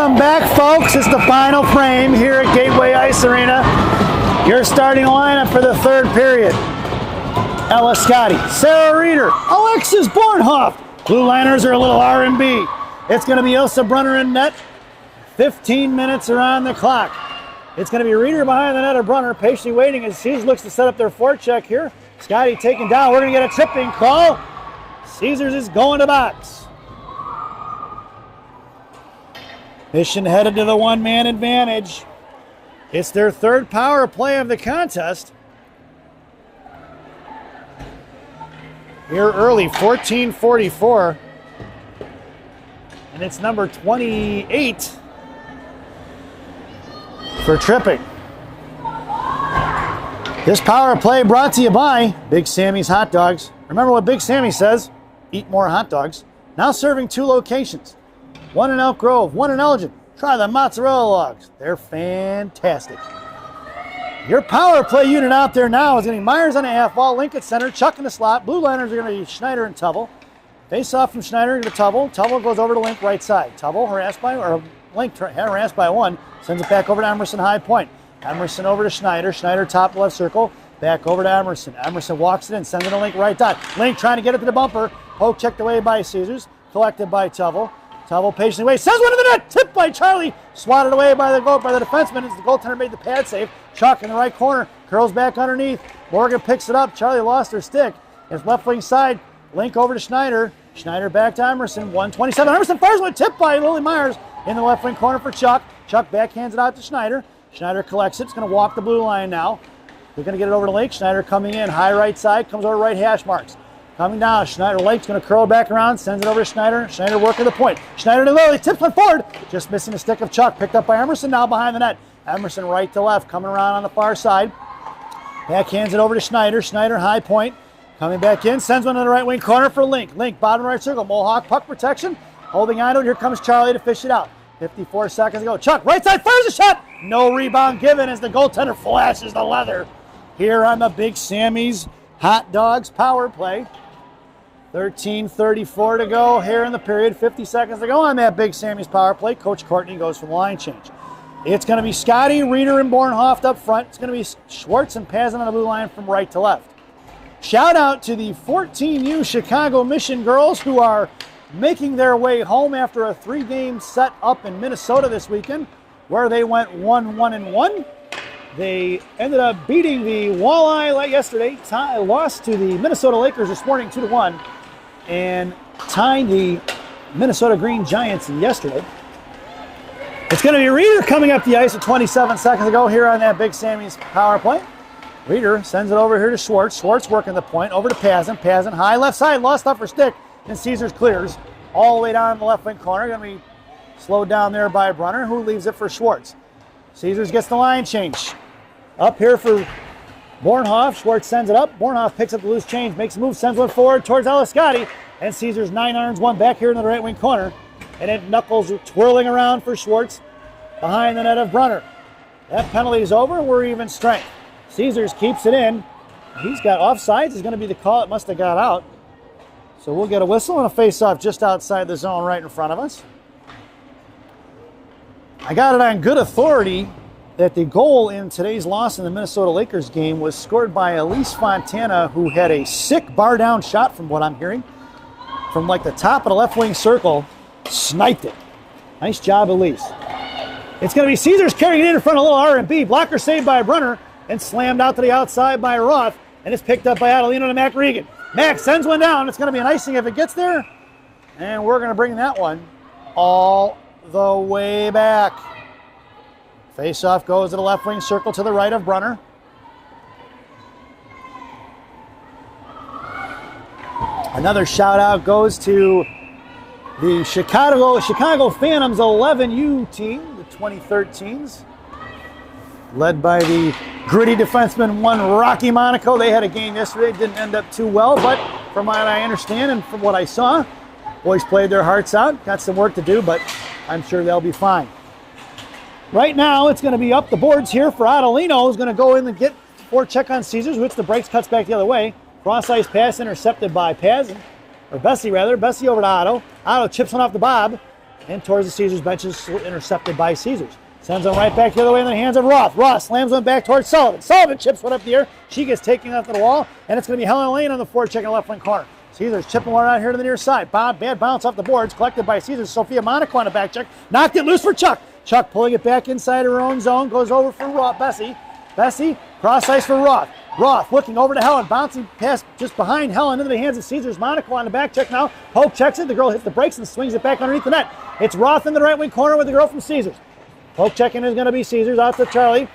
Welcome back, folks. It's the final frame here at Gateway Ice Arena. Your starting lineup for the third period. Ella Scotty, Sarah Reeder, Alexis Bornhoff. Blue liners are a little R&B. It's going to be Ilsa Brunner in net. 15 minutes are on the clock. It's going to be Reeder behind the net of Brunner, patiently waiting as Caesars looks to set up their forecheck here. Scotty taken down. We're going to get a tripping call. Caesars is going to box. Mission headed to the one-man advantage. It's their third power play of the contest. Here early, 14:44. And it's number 28 for tripping. This power play brought to you by Big Sammy's Hot Dogs. Remember what Big Sammy says, eat more hot dogs. Now serving 2 locations. One in Elk Grove, one in Elgin. Try the mozzarella logs. They're fantastic. Your power play unit out there now is going to be Myers on a half wall, Link at center, Chuck in the slot. Blue liners are going to be Schneider and Tubble. Face off from Schneider to Tubble. Tubble goes over to Link right side. Tubble Link harassed by 1. Sends it back over to Emerson high point. Emerson over to Schneider. Schneider top left circle. Back over to Emerson. Emerson walks it in. Sends it to Link right dot. Link trying to get it to the bumper. Poke checked away by Caesars. Collected by Tubble. Tubble patiently waits. Sends one to the net. Tipped by Charlie. Swatted away by the defenseman as the goaltender made the pad save. Chuck in the right corner. Curls back underneath. Morgan picks it up. Charlie lost her stick. It's left wing side. Link over to Schneider. Schneider back to Emerson. 127. Emerson fires one tipped by Lily Myers in the left wing corner for Chuck. Chuck backhands it out to Schneider. Schneider collects it. It's going to walk the blue line now. They're going to get it over to Lake. Schneider coming in. High right side. Comes over right hash marks. Coming down. Schneider Lake's going to curl back around. Sends it over to Schneider. Schneider working the point. Schneider to Lily. Tips one forward. Just missing the stick of Chuck. Picked up by Emerson now behind the net. Emerson right to left. Coming around on the far side. Backhands it over to Schneider. Schneider high point. Coming back in, sends one to the right wing corner for Link. Link, bottom right circle, Mohawk, puck protection. Holding on to it, here comes Charlie to fish it out. 54 seconds ago. Chuck, right side, fires a shot. No rebound given as the goaltender flashes the leather. Here on the Big Sammy's Hot Dogs power play. 13:34 to go here in the period. 50 seconds to go on that Big Sammy's power play. Coach Courtney goes for the line change. It's going to be Scotty, Reeder, and Bornhoff up front. It's going to be Schwartz and Pazin on the blue line from right to left. Shout out to the 14U Chicago Mission girls who are making their way home after a 3-game set up in Minnesota this weekend, where they went 1-1-1. They ended up beating the Walleye yesterday, lost to the Minnesota Lakers this morning 2-1, and tied the Minnesota Green Giants yesterday. It's going to be Reeder coming up the ice at 27 seconds ago here on that Big Sammy's power play. Reeder sends it over here to Schwartz. Schwartz working the point over to Pazin. Pazin high left side, lost off her stick, and Caesars clears all the way down the left wing corner. Going to be slowed down there by Brunner, who leaves it for Schwartz. Caesars gets the line change. Up here for Bornhoff. Schwartz sends it up. Bornhoff picks up the loose change, makes a move, sends one forward towards Ella Scotty, and Caesars 9-irons one back here in the right wing corner. And it knuckles twirling around for Schwartz behind the net of Brunner. That penalty is over, and we're even strength. Caesars keeps it in. He's got offsides. Is going to be the call. It must have got out. So we'll get a whistle and a face-off just outside the zone right in front of us. I got it on good authority that the goal in today's loss in the Minnesota Lakers game was scored by Elise Fontana, who had a sick bar-down shot from what I'm hearing. From like the top of the left wing circle, sniped it. Nice job, Elise. It's going to be Caesars carrying it in front of a little R&B. Blocker saved by Brunner. And slammed out to the outside by Roth. And it's picked up by Adelino to Mac Regan. Mac sends one down. It's going to be an icing if it gets there. And we're going to bring that one all the way back. Face-off goes to the left wing circle to the right of Brunner. Another shout-out goes to the Chicago Phantoms 11U team, the 2013s. Led by the gritty defenseman, Rocky Monaco. They had a game yesterday. Didn't end up too well, but from what I understand and from what I saw, boys played their hearts out. Got some work to do, but I'm sure they'll be fine. Right now, it's going to be up the boards here for Adelino, who's going to go in and get forecheck on Caesars, which the breaks cuts back the other way. Cross-ice pass intercepted by Pazin, or Bessie rather. Bessie over to Otto. Otto chips one off the bob. in towards the Caesars benches, intercepted by Caesars. Sends them right back the other way in the hands of Roth. Roth slams them back towards Sullivan. Sullivan chips one up the air. She gets taken off to the wall, and it's going to be Helen Lane on the forecheck in the left wing corner. Caesars chipping one out here to the near side. Bad bounce off the boards, collected by Caesars. Sophia Monaco on the back check. Knocked it loose for Chuck. Chuck pulling it back inside her own zone. Goes over for Roth. Bessie, cross ice for Roth. Roth looking over to Helen. Bouncing past just behind Helen into the hands of Caesars. Monaco on the back check now. Poke checks it. The girl hits the brakes and swings it back underneath the net. It's Roth in the right wing corner with the girl from Caesars. Poke checking is going to be Caesars out to Charlie.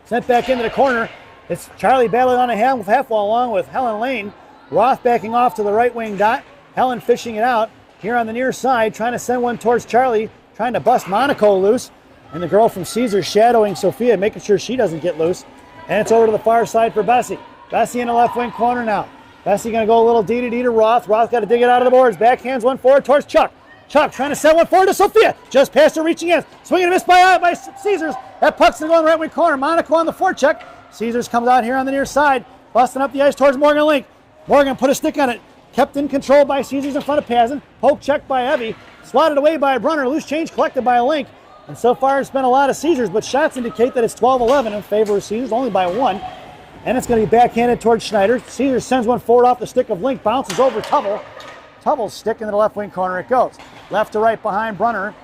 Sent back into the corner. It's Charlie battling on a half wall along with Helen Lane. Roth backing off to the right wing dot. Helen fishing it out here on the near side, trying to send one towards Charlie, trying to bust Monaco loose. And the girl from Caesars shadowing Sophia, making sure she doesn't get loose. And it's over to the far side for Bessie. Bessie in the left wing corner now. Bessie going to go a little D to Roth. Roth got to dig it out of the boards. Backhands one forward towards Chuck. Chuck trying to send one forward to Sophia. Just past her reaching in. Swinging and missed by Caesars. That puck's going to go in the right wing corner. Monaco on the forecheck. Caesars comes out here on the near side. Busting up the ice towards Morgan Link. Morgan put a stick on it. Kept in control by Caesars in front of Pazin. Poke checked by Evie. Swatted away by Brunner. Loose change collected by Link. And so far it's been a lot of Caesars, but shots indicate that it's 12-11 in favor of Caesars, only by 1. And it's going to be backhanded towards Schneider. Caesars sends one forward off the stick of Link. Bounces over Tubble. Tubble's stick into the left wing corner it goes. Left to right behind Brunner.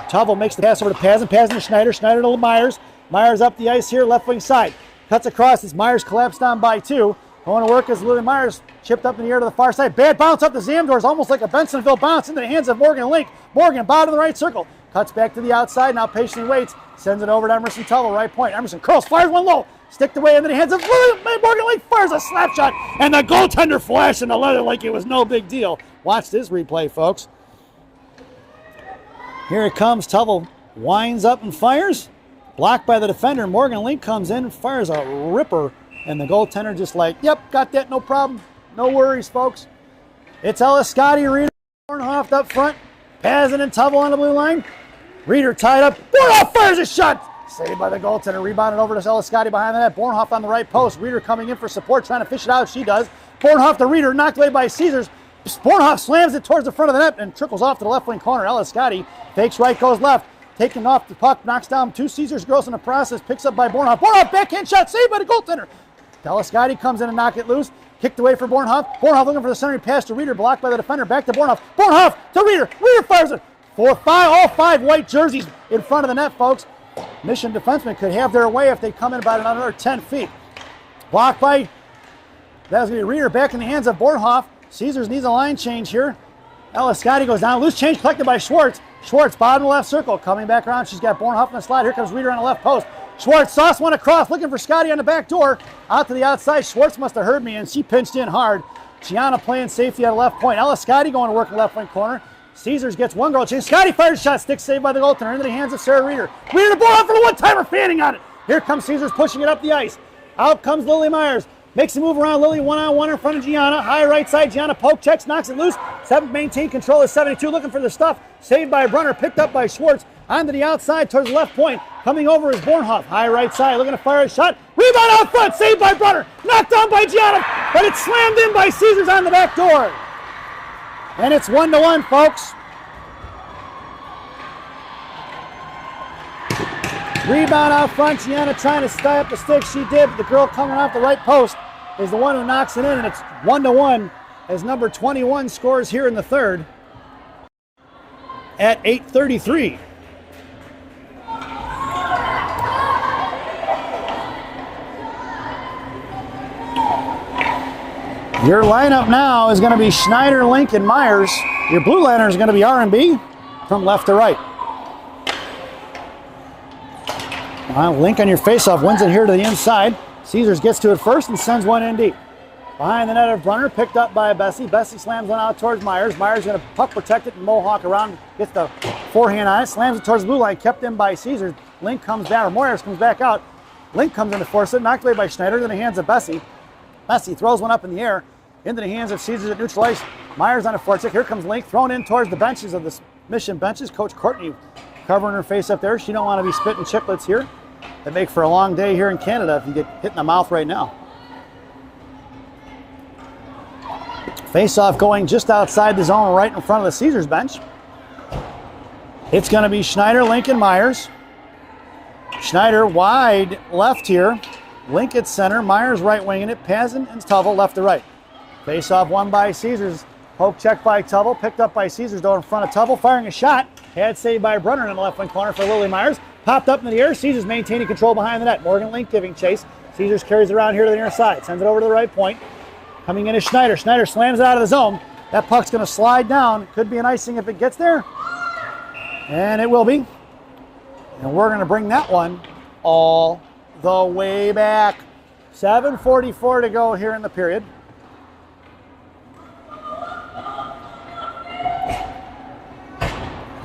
Tubble makes the pass over to Pazin. Pazin to Schneider. Schneider to Myers. Myers up the ice here, left wing side. Cuts across as Myers collapsed down by 2. Going to work as Lily Myers chipped up in the air to the far side. Bad bounce up the Zamdors, almost like a Bensonville bounce into the hands of Morgan Link. Morgan, bottom of the right circle. Cuts back to the outside, now patiently waits. Sends it over to Emerson Tubble, right point. Emerson curls, fires one low. Sticked away into the hands of Morgan Link. Fires a slap shot, and the goaltender flashed in the leather like it was no big deal. Watch this replay, folks. Here it comes. Tubble winds up and fires. Blocked by the defender. Morgan Link comes in, fires a ripper. And the goaltender just like, yep, got that, no problem. No worries, folks. It's Ellis Scotty, Reeder, Bornhoff up front. Pazin and Tubble on the blue line. Reeder tied up. Bornhoff fires a shot. Saved by the goaltender. Rebounded over to Ellis Scotty behind the net. Bornhoff on the right post. Reeder coming in for support, trying to fish it out. She does. Bornhoff to Reeder, knocked away by Caesars. Bornhoff slams it towards the front of the net and trickles off to the left wing corner. Ellis Scotty fakes right, goes left. Taking off the puck, knocks down 2 Caesars girls in the process. Picks up by Bornhoff. Bornhoff backhand shot, saved by the goaltender. Ellis Scotty comes in and knock it loose. Kicked away for Bornhoff. Bornhoff looking for the centering pass to Reeder, blocked by the defender. Back to Bornhoff. Bornhoff to Reeder. Reeder fires it. 4-5, all 5 white jerseys in front of the net, folks. Mission defensemen could have their way if they come in about another 10 feet. Blocked by, that's going to be Reeder back in the hands of Bornhoff. Caesars needs a line change here. Ellis Scotty goes down. Loose change collected by Schwartz. Schwartz, bottom left circle, coming back around. She's got Bornhoff in the slide. Here comes Reeder on the left post. Schwartz sauce one across, looking for Scotty on the back door. Out to the outside. Schwartz must have heard me, and she pinched in hard. Gianna playing safety at left point. Ellis Scotty going to work in left wing corner. Caesars gets one goal change. Scotty fires a shot, stick saved by the goaltender into the hands of Sarah Reeder. Reeder the ball out for the one-timer, fanning on it. Here comes Caesars pushing it up the ice. Out comes Lily Myers. Makes a move around Lily one-on-one in front of Gianna. High right side, Gianna poke checks, knocks it loose. 7 maintain control is 72, looking for the stuff. Saved by Brunner, picked up by Schwartz. Onto the outside towards the left point. Coming over is Bornhoff. High right side, looking to fire a shot. Rebound out front, saved by Brunner. Knocked down by Gianna, but it's slammed in by Caesars on the back door. And it's 1-1, folks. Rebound out front, Gianna trying to tie up the stick. She did, but the girl coming off the right post is the one who knocks it in, and it's 1-1 as number 21 scores here in the third at 8:33. Your lineup now is going to be Schneider, Link, and Myers. Your blue liner is going to be R&B from left to right. Link on your faceoff wins it here to the inside. Caesars gets to it first and sends one in deep. Behind the net of Brunner, picked up by Bessie. Bessie slams one out towards Myers. Myers going to puck protect it and mohawk around, gets the forehand on it, slams it towards the blue line, kept in by Caesars. Link comes down, or Myers comes back out. Link comes in to force it, knocked away by Schneider in the hands of Bessie. Bessie throws one up in the air into the hands of Caesars at neutral ice. Myers on a forecheck. Here comes Link, thrown in towards the benches of the Mission benches. Coach Courtney covering her face up there. She don't want to be spitting chiclets here. That make for a long day here in Canada if you get hit in the mouth right now. Face-off going just outside the zone right in front of the Caesars bench. It's going to be Schneider, Lincoln, Myers. Schneider wide left here. Link at center. Myers right winging it. Pazin and Tubble left to right. Face off won by Caesars. Poke check by Tubble. Picked up by Caesars though in front of Tubble. Firing a shot. Had saved by Brunner in the left wing corner for Lily Myers. Popped up in the air. Caesars maintaining control behind the net. Morgan Link giving chase. Caesars carries it around here to the near side. Sends it over to the right point. Coming in is Schneider. Schneider slams it out of the zone. That puck's going to slide down. Could be an icing if it gets there. And it will be. And we're going to bring that one all the way back. 7:44 to go here in the period.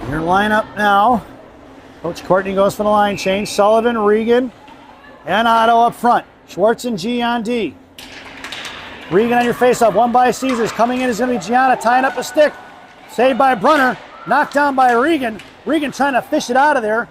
Your lineup now. Coach Courtney goes for the line change. Sullivan, Regan, and Otto up front. Schwartz and G on D. Regan on your faceoff. Won by Caesars. Coming in is going to be Gianna tying up a stick. Saved by Brunner. Knocked down by Regan. Regan trying to fish it out of there.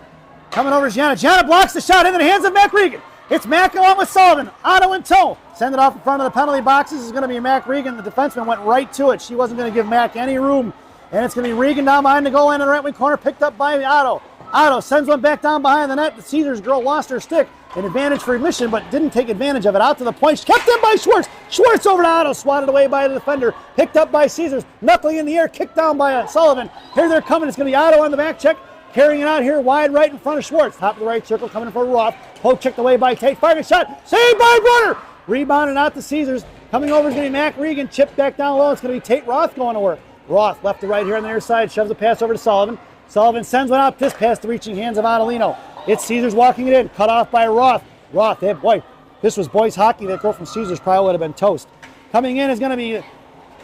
Coming over is Gianna. Gianna blocks the shot into the hands of Mac Regan. It's Mac along with Sullivan. Otto in tow. Send it off in front of the penalty boxes. It's going to be Mac Regan. The defenseman went right to it. She wasn't going to give Mac any room. And it's going to be Regan down behind the goal line in the right wing corner. Picked up by Otto. Otto sends one back down behind the net. The Caesars girl lost her stick. An advantage for admission, but didn't take advantage of it. Out to the point. Kept in by Schwartz. Schwartz over to Otto. Swatted away by the defender. Picked up by Caesars. Knuckling in the air. Kicked down by Sullivan. Here they're coming. It's going to be Otto on the back check. Carrying it out here wide right in front of Schwartz. Top of the right circle coming for Roth. Poke checked away by Tate. Firing shot. Saved by Brunner. Rebounded out to Caesars. Coming over is going to be Mac Regan. Chipped back down low. It's going to be Tate Roth going to work. Roth left to right here on the near side. Shoves the pass over to Sullivan. Sullivan sends one out. This pass the reaching hands of Adelino. It's Caesars walking it in. Cut off by Roth. Roth, boy, this was boys hockey. That girl from Caesars probably would have been toast. Coming in is going to be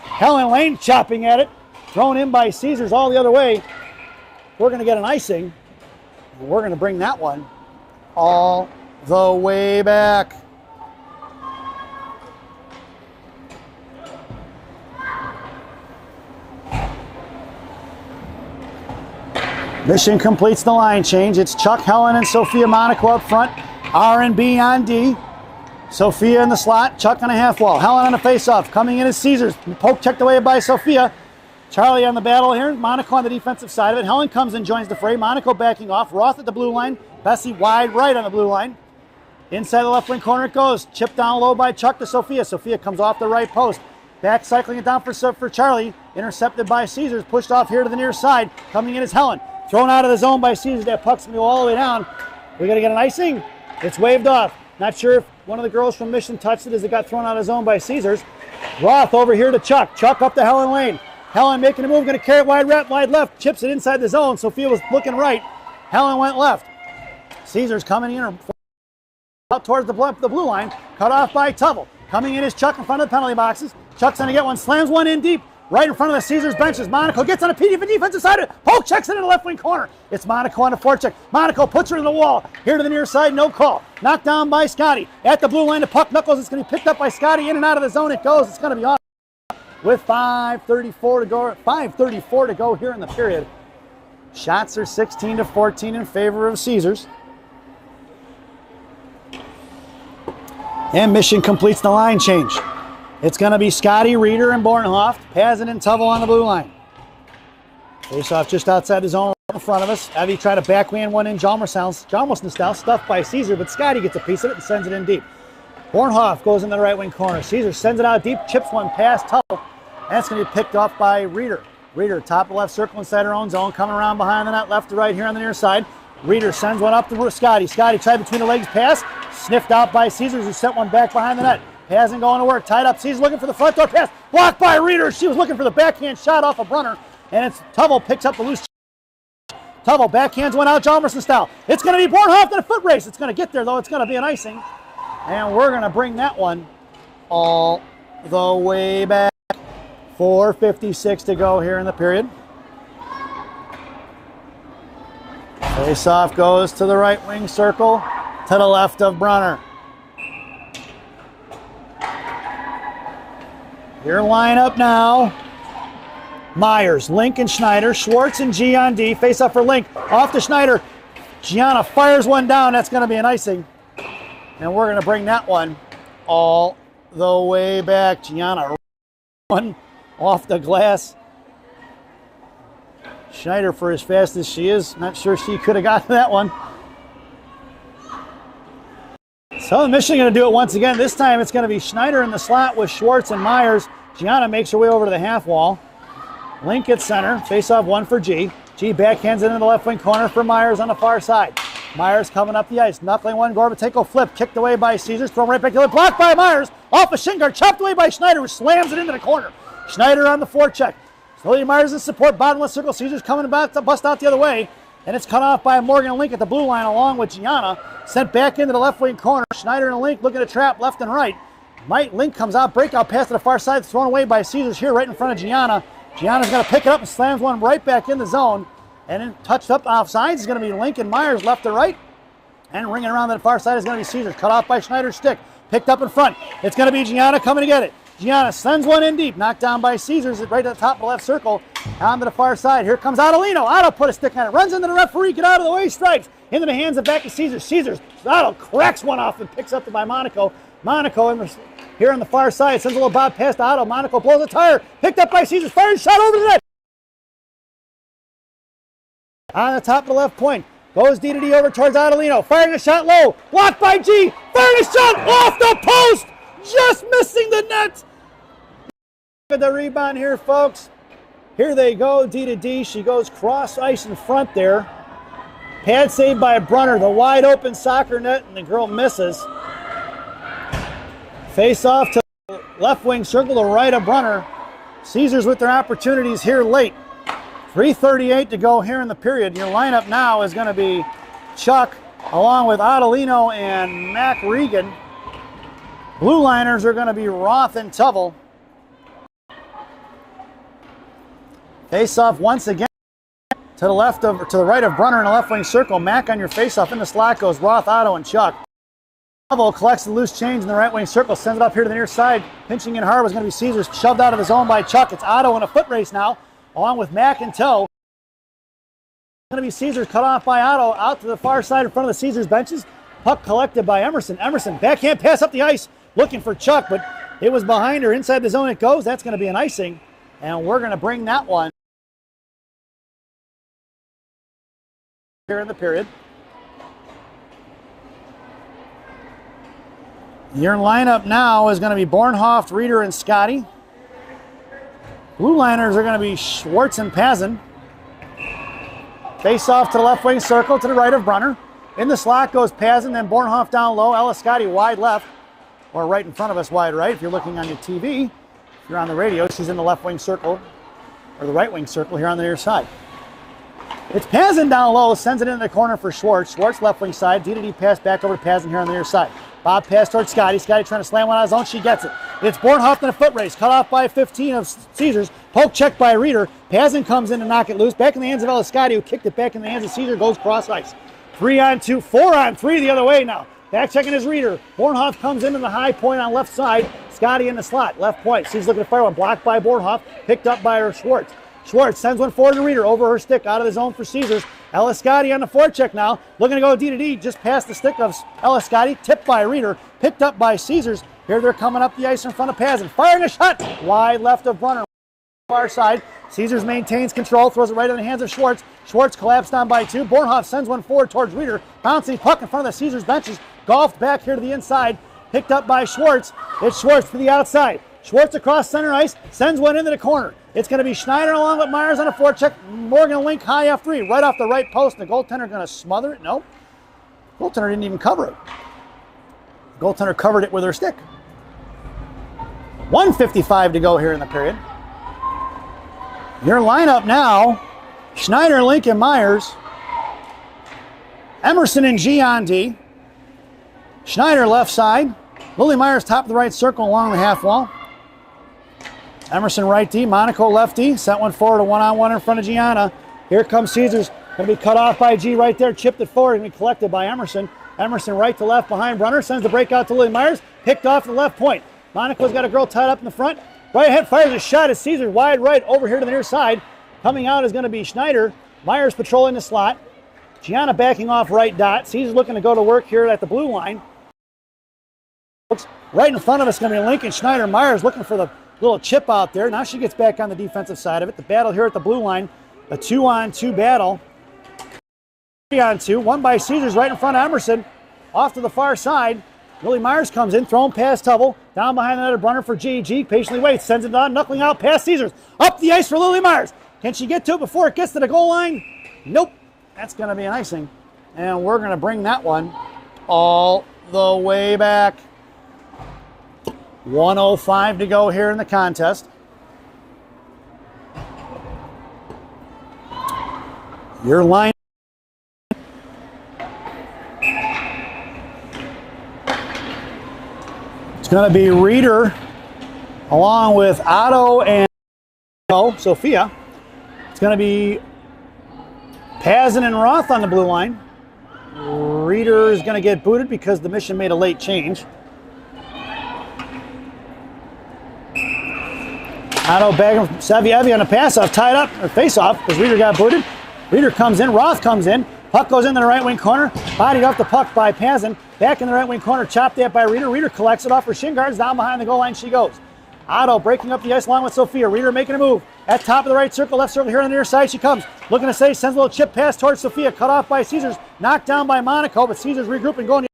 Helen Lane chopping at it. Thrown in by Caesars all the other way. We're going to get an icing. And we're going to bring that one all the way back. Mission completes the line change. It's Chuck, Helen, and Sophia Monaco up front. R&B on D. Sophia in the slot. Chuck on a half wall. Helen on a face-off. Coming in is Caesars. Poke checked away by Sophia. Charlie on the battle here. Monaco on the defensive side of it. Helen comes and joins the fray. Monaco backing off. Roth at the blue line. Bessie wide right on the blue line. Inside the left wing corner it goes. Chipped down low by Chuck to Sophia. Sophia comes off the right post. Back cycling it down for Charlie. Intercepted by Caesars. Pushed off here to the near side. Coming in is Helen. Thrown out of the zone by Caesars. That puck's going to go all the way down. We're going to get an icing. It's waved off. Not sure if one of the girls from Mission touched it as it got thrown out of zone by Caesars. Roth over here to Chuck. Chuck up to Helen Lane. Helen making a move, going to carry it wide left. Chips it inside the zone. Sophia was looking right. Helen went left. Caesars coming in out towards the blue line. Cut off by Tubble. Coming in is Chuck in front of the penalty boxes. Chuck's going to get one. Slams one in deep. Right in front of the Caesars benches. Monaco gets on a defensive side of it. Poke checks it in the left wing corner. It's Monaco on a forecheck. Monaco puts her in the wall. Here to the near side, no call. Knocked down by Scotty. At the blue line, the puck knuckles. It's going to be picked up by Scotty. In and out of the zone it goes. It's going to be off with 5:34 to go. 5:34 to go here in the period. Shots are 16-14 in favor of Caesars. And Mission completes the line change. It's going to be Scotty, Reeder, and Bornhoff. Pazin and Tubble on the blue line. Face off just outside the zone in front of us. Evie tried to backhand one in Jalmerson style. Stuffed by Caesar, but Scotty gets a piece of it and sends it in deep. Bornhoff goes in the right wing corner. Caesar sends it out deep, chips one past Tubble. And it's going to be picked off by Reeder. Reeder, top of left circle inside her own zone. Coming around behind the net, left to right here on the near side. Reeder sends one up to Scotty. Scotty tried between the legs pass. Sniffed out by Caesars, who sent one back behind the net. Hasn't going to work. Tied up. Caesars looking for the front door pass. Blocked by Reeder. She was looking for the backhand shot off of Brunner. And it's Tubble picks up the loose. Tubble backhands one out Jalmerson style. It's going to be Bornhoff in a foot race. It's going to get there, though. It's going to be an icing. And we're going to bring that one all the way back. 4:56 to go here in the period. Face-off goes to the right wing circle to the left of Brunner. Your lineup now. Myers, Link, and Schneider. Schwartz and G on D. Face up for Link. Off to Schneider. Gianna fires one down. That's going to be an icing. And we're going to bring that one all the way back. Gianna one off the glass. Schneider, for as fast as she is, not sure she could have gotten that one. Southern Michigan going to do it once again. This time it's going to be Schneider in the slot with Schwartz and Myers. Gianna makes her way over to the half wall. Link at center. Face off one for G. G backhands it into the left wing corner for Myers on the far side. Myers coming up the ice. Knuckling one. Gorbatenko flip. Kicked away by Caesars. Thrown right back to the block by Myers. Off a shin guard. Chopped away by Schneider, who slams it into the corner. Schneider on the forecheck. Lily Myers in support. Bottom left circle. Caesars coming about to bust out the other way. And it's cut off by Morgan and Link at the blue line along with Gianna. Sent back into the left wing corner. Schneider and Link looking to trap left and right. Link comes out. Breakout pass to the far side. Thrown away by Caesars here right in front of Gianna. Gianna's going to pick it up and slams one right back in the zone. And then touched up offsides is going to be Link and Myers left to right. And ringing around the far side is going to be Caesars. Cut off by Schneider's stick. Picked up in front. It's going to be Gianna coming to get it. Gianna sends one in deep. Knocked down by Caesars right at the top of the left circle. Down to the far side. Here comes Adelino. Otto put a stick on it. Runs into the referee. Get out of the way. Stripes. Into the hands of back to Caesars. Caesars. Otto cracks one off and picks up by Monaco. Monaco here on the far side. Sends a little bob past Otto. Monaco blows a tire. Picked up by Caesars. Fired shot over the net. On the top of the left point. Goes D over towards Adelino. Firing a shot low. Blocked by G. Firing a shot off the post. Just missing the net. Look at the rebound here, folks. Here they go, D. She goes cross ice in front there. Pad saved by Brunner. The wide open soccer net, and the girl misses. Face off to the left wing circle to right of Brunner. Caesars with their opportunities here late. 3:38 to go here in the period. Your lineup now is going to be Chuck along with Adelino and Mac Regan. Blue liners are going to be Roth and Tubble. Face off once again to the right of Brunner in the left wing circle. Mac on your face off in the slot goes Roth, Otto, and Chuck. Tubble collects the loose change in the right wing circle, sends it up here to the near side. Pinching in hard was going to be Caesars, shoved out of his zone by Chuck. It's Otto in a foot race now, along with Mac in tow. Going to be Caesars cut off by Otto out to the far side in front of the Caesars benches. Puck collected by Emerson. Emerson backhand pass up the ice. Looking for Chuck, but it was behind her. Inside the zone it goes. That's going to be an icing, and we're going to bring that one here in the period. Your lineup now is going to be Bornhoft, Reeder, and Scotty. Blue liners are going to be Schwartz and Pazin. Face off to the left wing circle to the right of Brunner. In the slot goes Pazin, then Bornhoft down low. Ellis Scotty wide left. Or right in front of us, wide right. If you're looking on your TV, if you're on the radio, she's in the left wing circle, or the right wing circle here on the near side. It's Pazin down low, sends it into the corner for Schwartz. Schwartz left wing side, D pass back over to Pazin here on the near side. Bob pass towards Scotty. Scotty trying to slam one on his own, she gets it. It's Bornhoft in a foot race, cut off by 15 of Caesars. Poke check by Reeder. Pazin comes in to knock it loose. Back in the hands of Ellis Scotty, who kicked it back in the hands of Caesar, goes cross ice. 3-on-2, 4-on-3 the other way now. Back checking his Reeder. Bornhoft comes into the high point on left side. Scotty in the slot, left point. She's looking to fire one. Blocked by Bornhoft. Picked up by her Schwartz. Schwartz sends one forward to Reeder. Over her stick, out of the zone for Caesars. Ellis Scotty on the forecheck now. Looking to go D. Just past the stick of Ellis Scotty. Tipped by Reeder. Picked up by Caesars. Here they're coming up the ice in front of Pazin. Firing a shot. Wide left of Brunner. Far side. Caesars maintains control. Throws it right in the hands of Schwartz. Schwartz collapsed down by 2. Bornhoft sends one forward towards Reeder. Bouncing puck in front of the Caesars benches. Golfed back here to the inside. Picked up by Schwartz. It's Schwartz to the outside. Schwartz across center ice. Sends one into the corner. It's going to be Schneider along with Myers on a forecheck. Morgan Link high F3. Right off the right post. The goaltender going to smother it. Nope. Goaltender didn't even cover it. The goaltender covered it with her stick. 1:55 to go here in the period. Your lineup now. Schneider, Link, and Myers. Emerson and G on D. Schneider left side. Lily Myers top of the right circle along the half wall. Emerson right D. Monaco left D. Sent one forward, a one-on-one in front of Gianna. Here comes Caesars. Going to be cut off by G right there. Chipped it forward and be collected by Emerson. Emerson right to left behind Brunner. Sends the break out to Lily Myers. Picked off the left point. Monaco's got a girl tied up in the front. Right ahead fires a shot at Caesars. Wide right over here to the near side. Coming out is going to be Schneider. Myers patrolling the slot. Gianna backing off right dot. Caesars looking to go to work here at the blue line. Right in front of us is going to be Lincoln Schneider. Myers looking for the little chip out there. Now she gets back on the defensive side of it. The battle here at the blue line A 2-on-2 battle. 3-on-2. One by Caesars right in front of Emerson. Off to the far side. Willie Myers comes in, thrown past Tubble. Down behind the net of Brunner for G.G. Patiently waits. Sends it on, knuckling out past Caesars. Up the ice for Lily Myers. Can she get to it before it gets to the goal line? Nope. That's going to be an icing. And we're going to bring that one all the way back. 1:05 to go here in the contest. Your line. It's going to be Reeder along with Otto and Sophia. It's going to be Pazin and Roth on the blue line. Reeder is going to get booted because the Mission made a late change. Otto bagging from Savievi on a pass-off, tied up, or face-off, because Reeder got booted. Reeder comes in, Roth comes in. Puck goes into the right wing corner, bodied off the puck by Pazin. Back in the right wing corner, chopped at by Reeder. Reeder collects it off her shin guards, down behind the goal line she goes. Otto breaking up the ice along with Sophia. Reeder making a move. At top of the right circle, left circle here on the near side she comes. Looking to save, sends a little chip pass towards Sophia. Cut off by Caesars. Knocked down by Monaco, but Caesars regrouping, going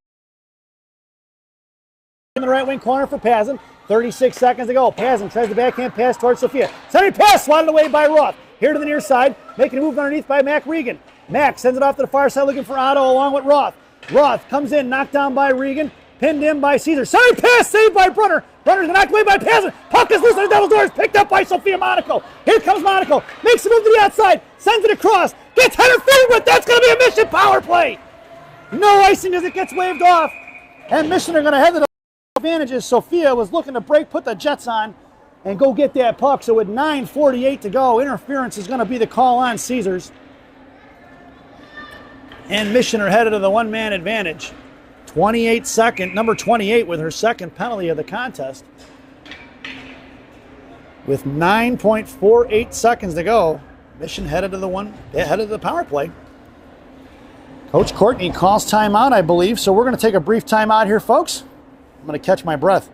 in the right wing corner for Pazin. 36 seconds to go. Pazin tries the backhand pass towards Sophia. Sending pass swatted away by Roth. Here to the near side, making a move underneath by Mac Regan. Mac sends it off to the far side looking for Otto along with Roth. Roth comes in, knocked down by Regan. Pinned in by Caesar. Sending pass saved by Brunner. Brunner's knocked away by Pazin. Puck is loose on the devil's doors. Picked up by Sophia Monaco. Here comes Monaco. Makes a move to the outside. Sends it across. Gets header forward. That's going to be a Mission power play. No icing as it gets waved off. And Mission are going to head to the advantages. Sophia was looking to break, put the Jets on, and go get that puck. So with 9:48 to go, interference is going to be the call on Caesars. And Mission are headed to the one-man advantage. 28-second, number 28 with her second penalty of the contest. With 9.48 seconds to go, Mission headed to the power play. Coach Courtney calls timeout, I believe, so we're going to take a brief timeout here, folks. I'm going to catch my breath.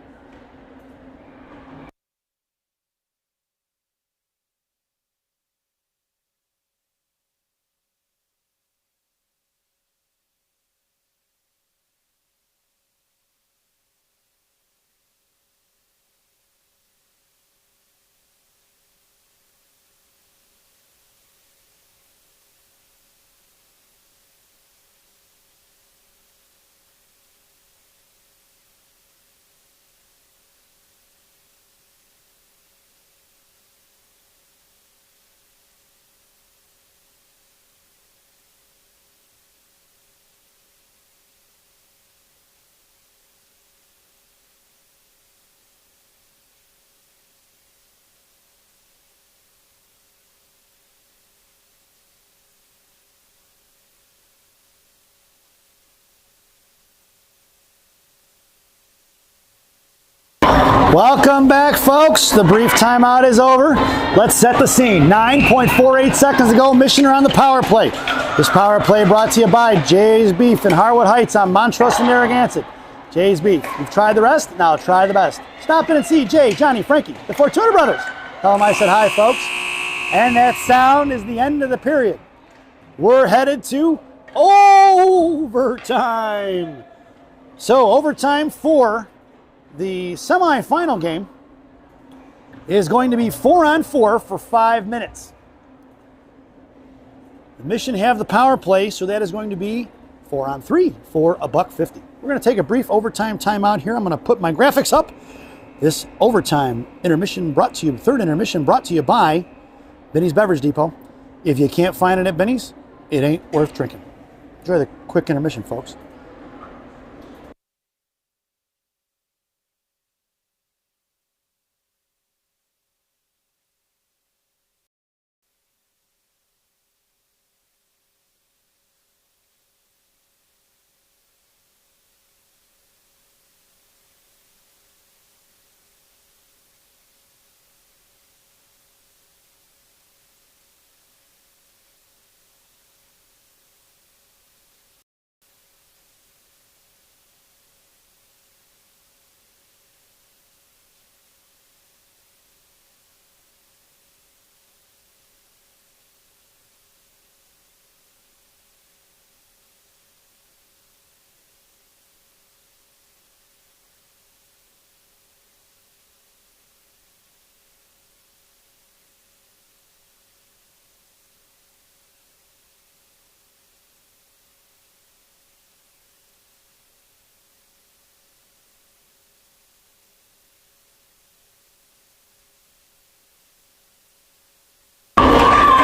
Welcome back, folks. The brief timeout is over. Let's set the scene. 9.48 seconds to go. Mission are on the power play. This power play brought to you by Jay's Beef in Harwood Heights on Montrose and Narragansett. Jay's Beef. You've tried the rest, now try the best. Stop in and see Jay, Johnny, Frankie, the Fortuna brothers. Tell them I said hi, folks. And that sound is the end of the period. We're headed to overtime. So overtime for the semifinal game is going to be 4-on-4 for 5 minutes. The Mission have the power play, so that is going to be 4-on-3 for $1.50. We're going to take a brief overtime timeout here. I'm going to put my graphics up. This overtime intermission brought to you, third intermission brought to you by Benny's Beverage Depot. If you can't find it at Benny's, it ain't worth drinking. Enjoy the quick intermission, folks.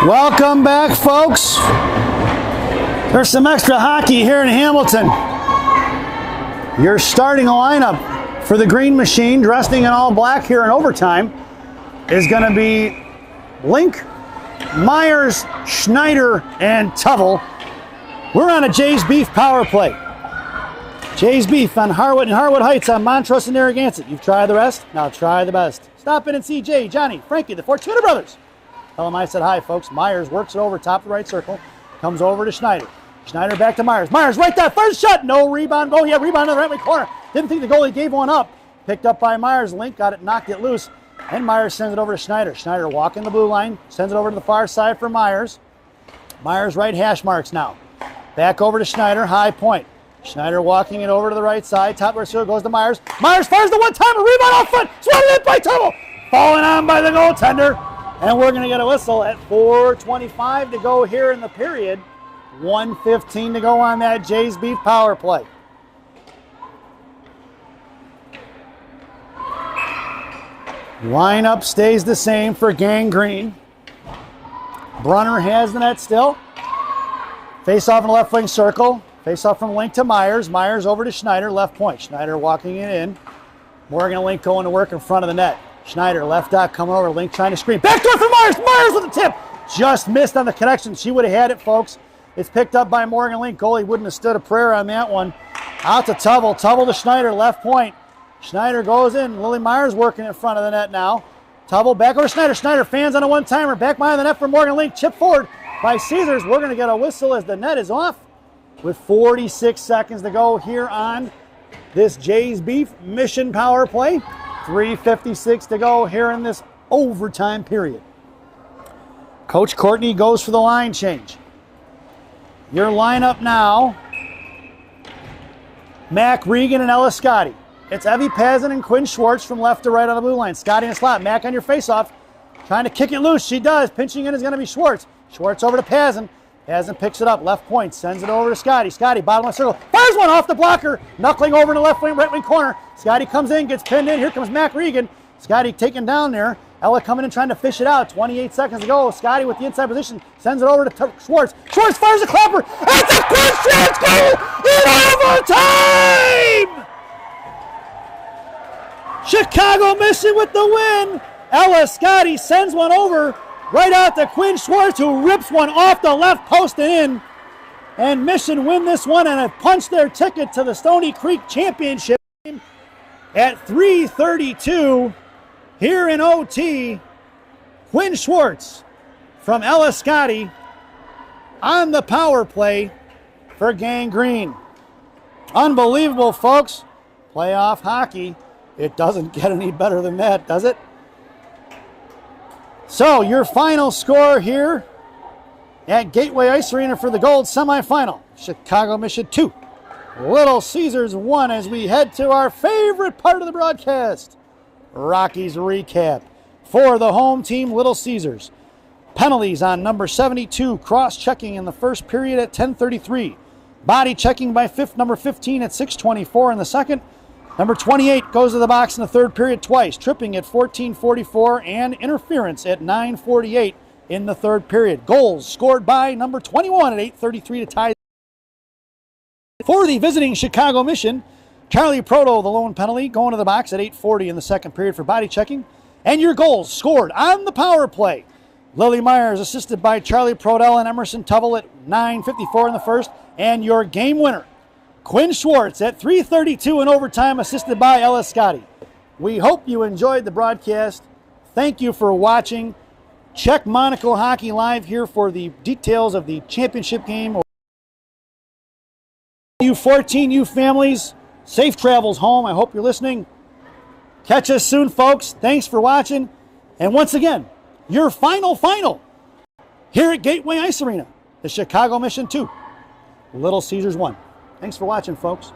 Welcome back, folks. There's some extra hockey here in Hamilton. Your starting lineup for the Green Machine, dressed in all black here in overtime, is going to be Link, Myers, Schneider, and Tubble. We're on a Jay's Beef power play. Jay's Beef on Harwood and Harwood Heights on Montrose and Narragansett. You've tried the rest, now try the best. Stop in and see Jay, Johnny, Frankie, the Fortuna brothers. Tell them I said hi, folks. Myers works it over top of the right circle, comes over to Schneider. Schneider back to Myers. Myers right there, first shot, no rebound. Oh yeah, rebound in the right wing corner. Didn't think the goalie gave one up. Picked up by Myers. Link got it, knocked it loose. And Myers sends it over to Schneider. Schneider walking the blue line, sends it over to the far side for Myers. Myers right hash marks now. Back over to Schneider, high point. Schneider walking it over to the right side. Top right circle goes to Myers. Myers fires the one-timer, rebound off foot, swatted in by Tubble. Falling on by the goaltender. And we're going to get a whistle at 4:25 to go here in the period. 1:15 to go on that Jay's Beef power play. Lineup stays the same for Gang Green. Brunner has the net still. Face off in the left wing circle. Face off from Link to Myers. Myers over to Schneider, left point. Schneider walking it in. Morgan and Link going to work in front of the net. Schneider, left dot coming over. Link trying to screen. Backdoor for Myers. Myers with the tip. Just missed on the connection. She would have had it, folks. It's picked up by Morgan Link. Goalie wouldn't have stood a prayer on that one. Out to Tubble. Tubble to Schneider, left point. Schneider goes in. Lily Myers working in front of the net now. Tubble back over to Schneider. Schneider fans on a one-timer. Back behind the net for Morgan Link. Chip forward by Caesars. We're going to get a whistle as the net is off with 46 seconds to go here on this Jay's Beef Mission power play. 3:56 to go here in this overtime period. Coach Courtney goes for the line change. Your lineup now, Mac Regan and Ella Scotty. It's Evie Pazin and Quinn Schwartz from left to right on the blue line. Scotty in the slot. Mac on your faceoff. Trying to kick it loose. She does. Pinching in is going to be Schwartz. Schwartz over to Pazin. Pazin picks it up. Left point. Sends it over to Scotty. Scotty, bottom left circle. Fires one off the blocker. Knuckling over in the left wing, right wing corner. Scotty comes in, gets pinned in. Here comes Mac Regan. Scotty taken down there. Ella coming in trying to fish it out. 28 seconds to go. Scotty with the inside position. Sends it over to Schwartz. Schwartz fires a clapper. It's a Quinn Schwartz goal in overtime! Chicago Mission with the win. Ella Scotty sends one over right out to Quinn Schwartz, who rips one off the left post and in. And Mission win this one and have punched their ticket to the Stony Creek Championship at 3:32 here in OT. Quinn Schwartz from Ella Scotty on the power play for Gang Green. Unbelievable, folks. Playoff hockey. It doesn't get any better than that, does it? So your final score here at Gateway Ice Arena for the Gold semifinal. Chicago Mission 2, Little Caesars 1, as we head to our favorite part of the broadcast, Rockies recap. For the home team, Little Caesars. Penalties on number 72, cross-checking in the first period at 10:33. Body checking by number 15 at 6:24 in the second. Number 28 goes to the box in the third period twice, tripping at 14:44 and interference at 9:48 in the third period. Goals scored by number 21 at 8:33 to tie. For the visiting Chicago Mission, Charlie Proto, the lone penalty, going to the box at 8:40 in the second period for body checking. And your goals scored on the power play. Lily Myers assisted by Charlie Prodell and Emerson Tubble at 9:54 in the first. And your game winner, Quinn Schwartz at 3:32 in overtime, assisted by Ella Scotty. We hope you enjoyed the broadcast. Thank you for watching. Check Monaco Hockey Live here for the details of the championship game. You 14U families, safe travels home. I hope you're listening. Catch us soon, folks. Thanks for watching. And once again, your final here at Gateway Ice Arena, the Chicago Mission 2, Little Caesars 1. Thanks for watching, folks.